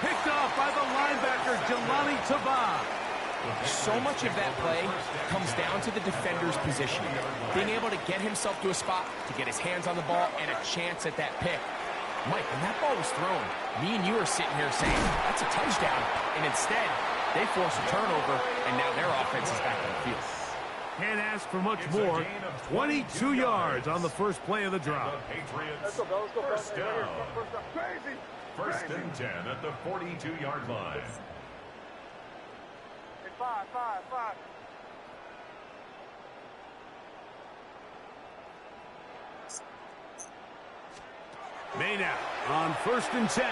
Picked off by the linebacker, Jelani Tavai. So much of that play comes down to the defender's position. Being able to get himself to a spot, to get his hands on the ball, and a chance at that pick. Mike, when that ball was thrown, me and you are sitting here saying, that's a touchdown. And instead, they force a turnover, and now their offense is back on the field. Can't ask for much more. 22 yards on the first play of the drive. Patriots, 1st down. 1st and 10 at the 42-yard line. 5. Maynard on 1st and 10.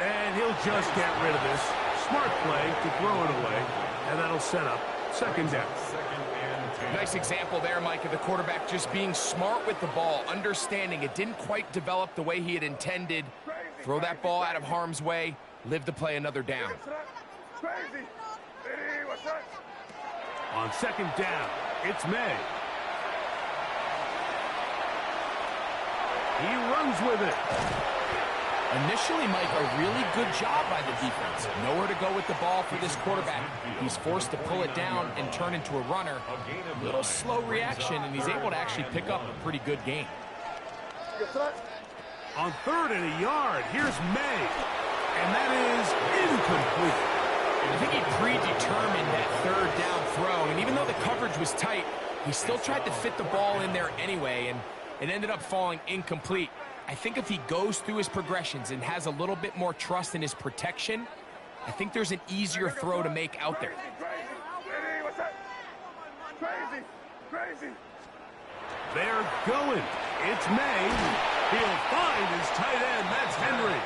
And he'll just get rid of this. Smart play to throw it away. And that'll set up 2nd down. Nice example there, Mike, of the quarterback just being smart with the ball, understanding it didn't quite develop the way he had intended. Throw that ball out of harm's way, live to play another down. On 2nd down, it's May. He runs with it. Initially, Mike, a really good job by the defense. Nowhere to go with the ball for this quarterback. He's forced to pull it down and turn into a runner. A little slow reaction, and he's able to actually pick up a pretty good gain. On 3rd and a yard, here's May. And that is incomplete. I think he predetermined that 3rd down throw, and even though the coverage was tight, he still tried to fit the ball in there anyway, and it ended up falling incomplete. I think if he goes through his progressions and has a little bit more trust in his protection, I think there's an easier throw to make out there. They're going. It's May. He'll find his tight end. That's Henry.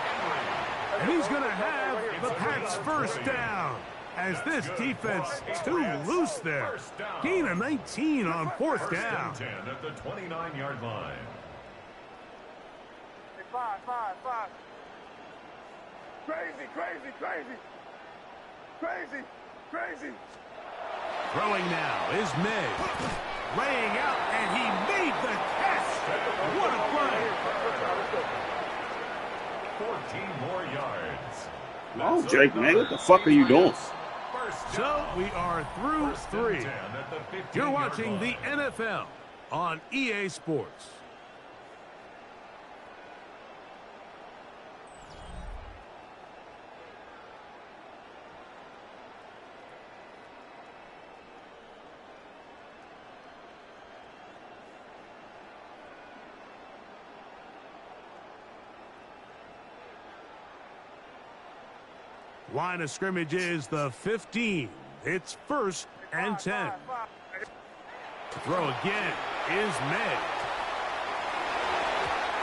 And he's going to have the Pats' 1st down. As this defense too loose there. Gain of 19 on 4th down. 10 at the 29-yard line. 5. Crazy. Throwing now is May. Laying out, and he made the catch. What a play. 14 more yards. Oh, Jake, man, what the fuck are you doing? So we are through 3. You're watching the NFL on EA Sports. Line of scrimmage is the 15. It's 1st and 10. To throw again is May.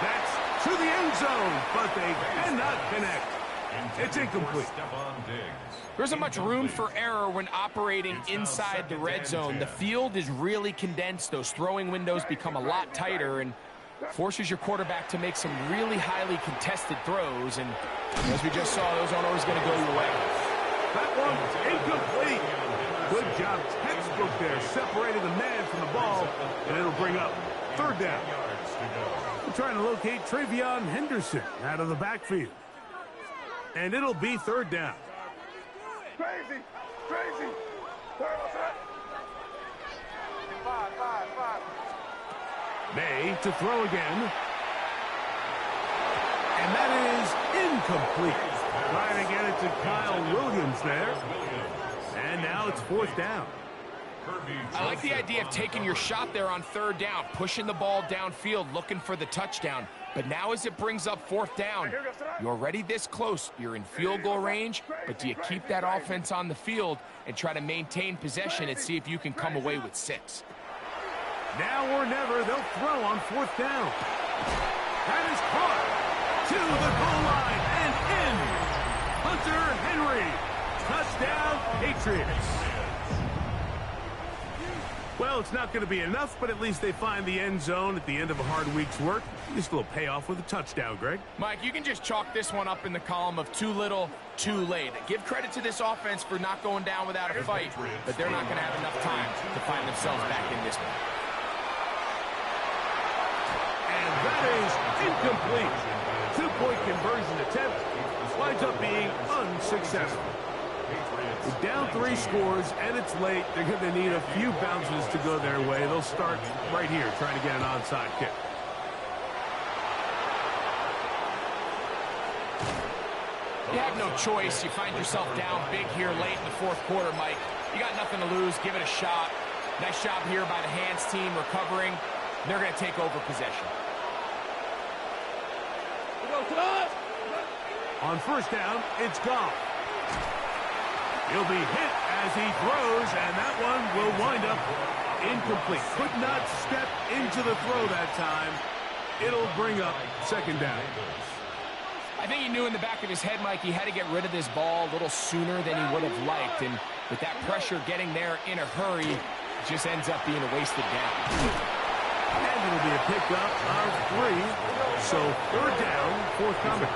That's to the end zone, but they cannot connect. It's incomplete. There isn't much room for error when operating inside the red zone. The field is really condensed. Those throwing windows become a lot tighter and forces your quarterback to make some really highly contested throws. And as we just saw, those aren't always going to go your way. That one incomplete. Good job, textbook there, separating the man from the ball, and it'll bring up third down. We're trying to locate Travion Henderson out of the backfield. And it'll be third down. Crazy. Crazy. Five. May to throw again. And that is incomplete. Trying to get it to Kyle Williams there. And now it's fourth down. I like the idea of taking your shot there on third down, pushing the ball downfield, looking for the touchdown. But now as it brings up fourth down, you're already this close. You're in field goal range, but do you keep that offense on the field and try to maintain possession and see if you can come away with 6? Now or never, they'll throw on fourth down. That is caught to the goal line and in. Hunter Henry, touchdown Patriots. Well, it's not going to be enough, but at least they find the end zone at the end of a hard week's work. At least a little payoff with a touchdown, Greg. Mike, you can just chalk this one up in the column of too little, too late. Give credit to this offense for not going down without a fight, but they're not going to have enough time to find themselves back in this one. And that is incomplete. Two-point conversion attempt winds up being unsuccessful. With down 3 scores and it's late, they're going to need a few bounces to go their way. They'll start right here trying to get an onside kick. You have no choice. You find yourself down big here late in the fourth quarter, Mike. You got nothing to lose. Give it a shot. Nice job here by the hands team recovering. They're going to take over possession. On first down, it's Goff. He'll be hit as he throws, and that one will wind up incomplete. Could not step into the throw that time. It'll bring up second down. I think he knew in the back of his head, Mike, he had to get rid of this ball a little sooner than he would have liked. And with that pressure getting there in a hurry, it just ends up being a wasted down. And it'll be a pickup of 3. So third down, forthcoming.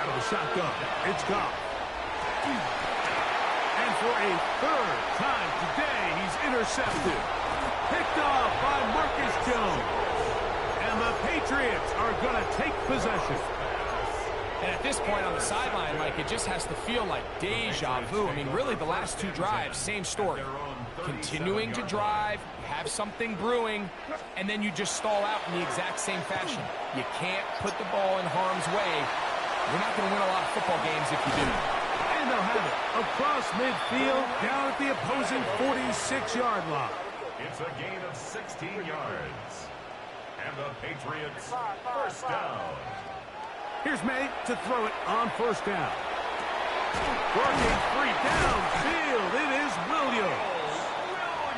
Out of the shotgun, it's Goff. And for a third time today, he's intercepted. Picked off by Marcus Jones. And the Patriots are going to take possession. And at this point on the sideline, Mike, it just has to feel like deja vu. I mean, really, the last 2 drives, same story. Continuing to drive, have something brewing, and then you just stall out in the exact same fashion. You can't put the ball in harm's way. You're not going to win a lot of football games if you do. And they'll have it across midfield, down at the opposing 46-yard line. It's a gain of 16 yards. And the Patriots first down. Here's May to throw it on first down. Working 3 downfield. It is Williams.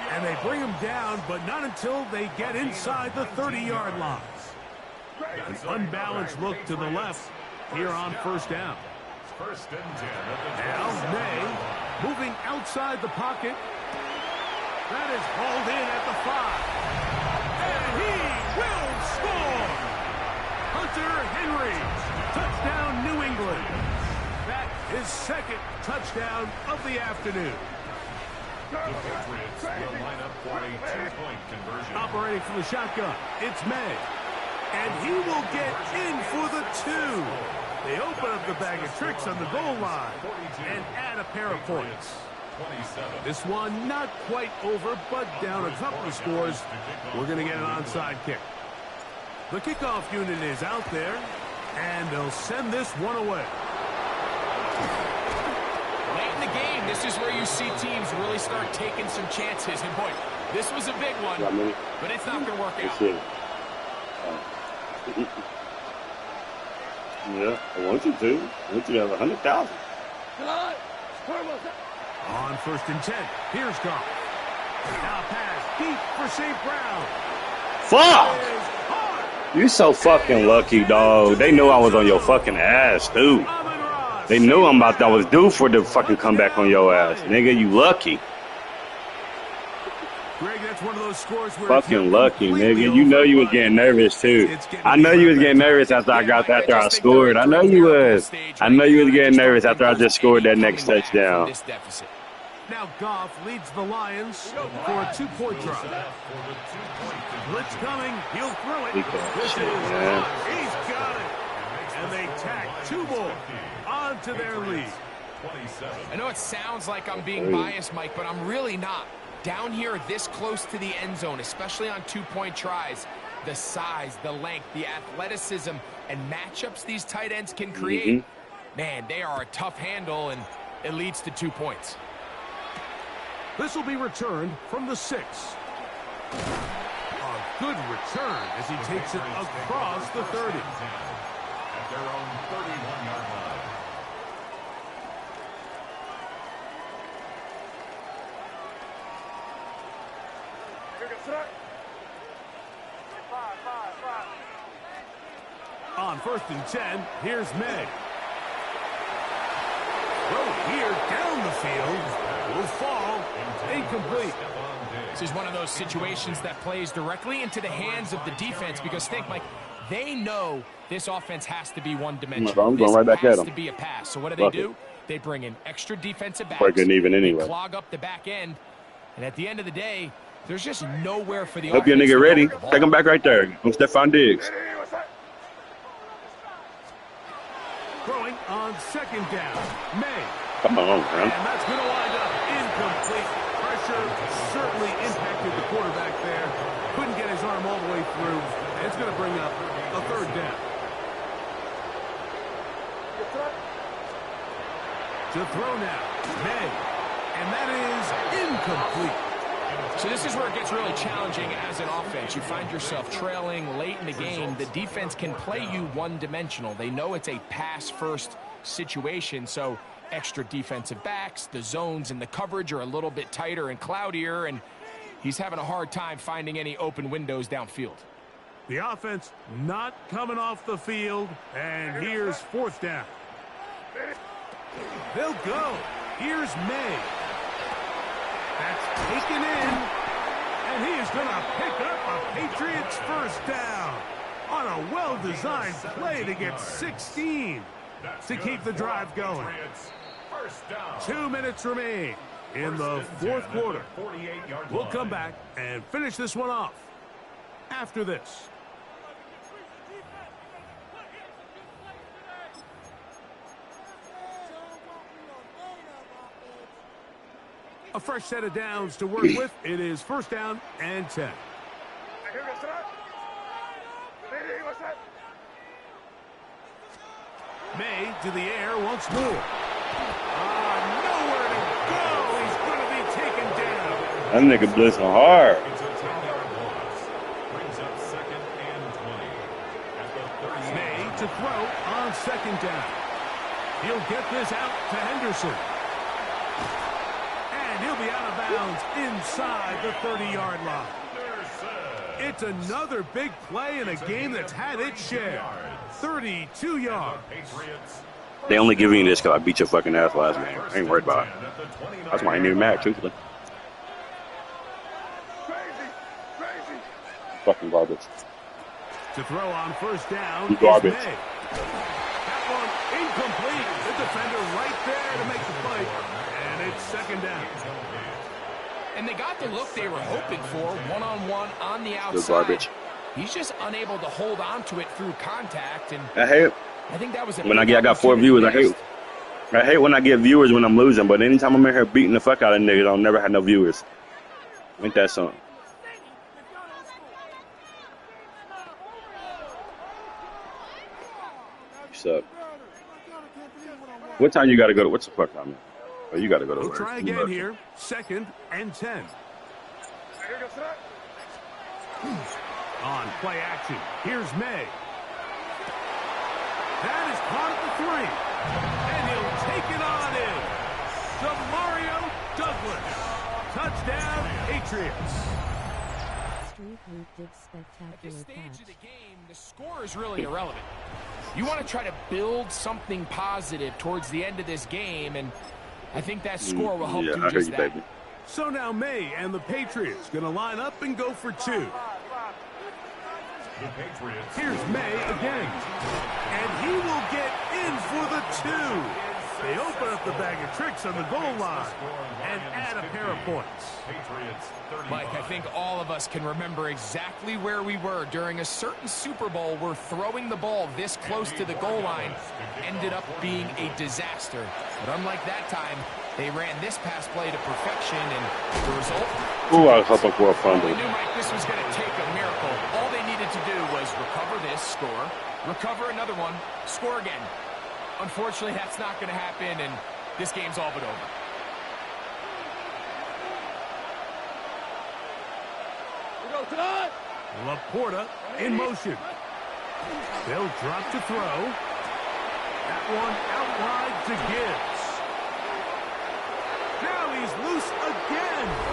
And they bring him down, but not until they get inside the 30-yard line. An unbalanced look to the left here on first down. First and 10 Now May moving outside the pocket. That is hauled in at the 5. And he will score! Hunter Henry, touchdown New England. That is second touchdown of the afternoon. The Patriots will line up for a 2-point conversion. Operating from the shotgun, it's May. And he will get in for the 2. They open up the bag of tricks on the goal line and add a pair of points. This one not quite over, but down a couple of scores. We're going to get an onside kick. The kickoff unit is out there, and they'll send this one away. Late in the game, this is where you see teams really start taking some chances. And boy, this was a big one, but it's not going to work out. Yeah, I want you to. I want you to have 100,000. On first and 10, here's Goff. Now pass deep for St. Brown. Fuck! Is hard. You so fucking lucky, dog. They knew I was on your fucking ass, dude. They knew I was due for the fucking comeback on your ass. Nigga, you lucky. Greg, that's one of those scores where Fucking lucky, nigga. You know you was getting nervous, too. I know you was getting nervous after I scored. I know you was. I know you was getting nervous after I just scored that next touchdown. Now Goff leads the Lions for a 2-point drive. Blitz coming. He'll throw it. He's got it. And they tack 2 more onto their lead. I know it sounds like I'm being biased, Mike, but I'm really not. Down here this close to the end zone, especially on 2-point tries, the size, the length, the athleticism, and matchups these tight ends can create, man, they are a tough handle, and it leads to 2 points. This will be returned from the 6. A good return as he takes it across the 30. At their own 31-yard line. On 1st and 10, here's May. Throw here down the field. Will fall. Incomplete. This is one of those situations that plays directly into the hands of the defense because think, Mike, they know this offense has to be one-dimensional. I'm going right back at them. To be a pass. So what do? They bring in extra defensive backs. Breaking even anyway. They clog up the back end. And at the end of the day, there's just nowhere for the Hope your nigga ready. Take him back right there. I'm Stephon Diggs. Throwing on 2nd down. May. Come on, man. And that's going to wind up incomplete. Pressure certainly impacted the quarterback there. Couldn't get his arm all the way through. And it's going to bring up a 3rd down. To throw now. May. And that is incomplete. So this is where it gets really challenging as an offense. You find yourself trailing late in the game. The defense can play you one-dimensional. They know it's a pass-first situation, so extra defensive backs, the zones and the coverage are a little bit tighter and cloudier, and he's having a hard time finding any open windows downfield. The offense not coming off the field, and here's 4th down. They'll go. Here's May. That's taken in, and he is going to pick up a Patriots 1st down on a well-designed play to get 16 to keep the drive going. 2 minutes remain in the 4th quarter. We'll come back and finish this one off after this. A fresh set of downs to work with. It is 1st down and 10. May to the air once more. Nowhere to go. He's going to be taken down. That nigga blitzing hard. It's a 10-yard loss. Brings up 2nd and 20. At the 30. May to throw on 2nd down. He'll get this out to Henderson. And he'll be out of bounds inside the 30-yard line. It's another big play in a game that's had its share. 32 yards. They only give you this because I beat your fucking ass last game. I ain't worried about it. That's why I ain't even mad, truthfully. Fucking garbage. To throw on 1st down. You garbage. That one incomplete. The defender right there to make the play. And it's 2nd down. And they got the look they were hoping for, one-on-one on the outside. Good garbage. He's just unable to hold on to it through contact. And I hate it. I think that was when I got 4 viewers. I hate when I get viewers when I'm losing. But anytime I'm in here beating the fuck out of niggas, I'll never have no viewers. Ain't that something? What's up? What time you got to go to? What's the fuck time? Man? Oh, you got to go to We'll work. try again here. 2nd and 10. On play action, here's May. That is caught at the 3. And he'll take it on in. Mario Douglas. Touchdown, Patriots. At this stage of the game, the score is really irrelevant. You want to try to build something positive towards the end of this game, and I think that score will help do just that. Baby. So now May and the Patriots going to line up and go for two. The Patriots. Here's May again. And he will get in for the two. They open up the bag of tricks on the goal line and add a pair of points. Patriots 35. Mike, I think all of us can remember exactly where we were during a certain Super Bowl where throwing the ball this close to the goal line ended up being a disaster. But unlike that time, they ran this pass play to perfection, and the result? Ooh, I hope for a fumble. We knew, Mike, this was going to take a miracle. All they needed to do was recover this, score, recover another one, score again. Unfortunately, that's not going to happen, and this game's all but over. Laporta in motion. They'll drop to throw. That one out wide to Gibbs. Now he's loose again.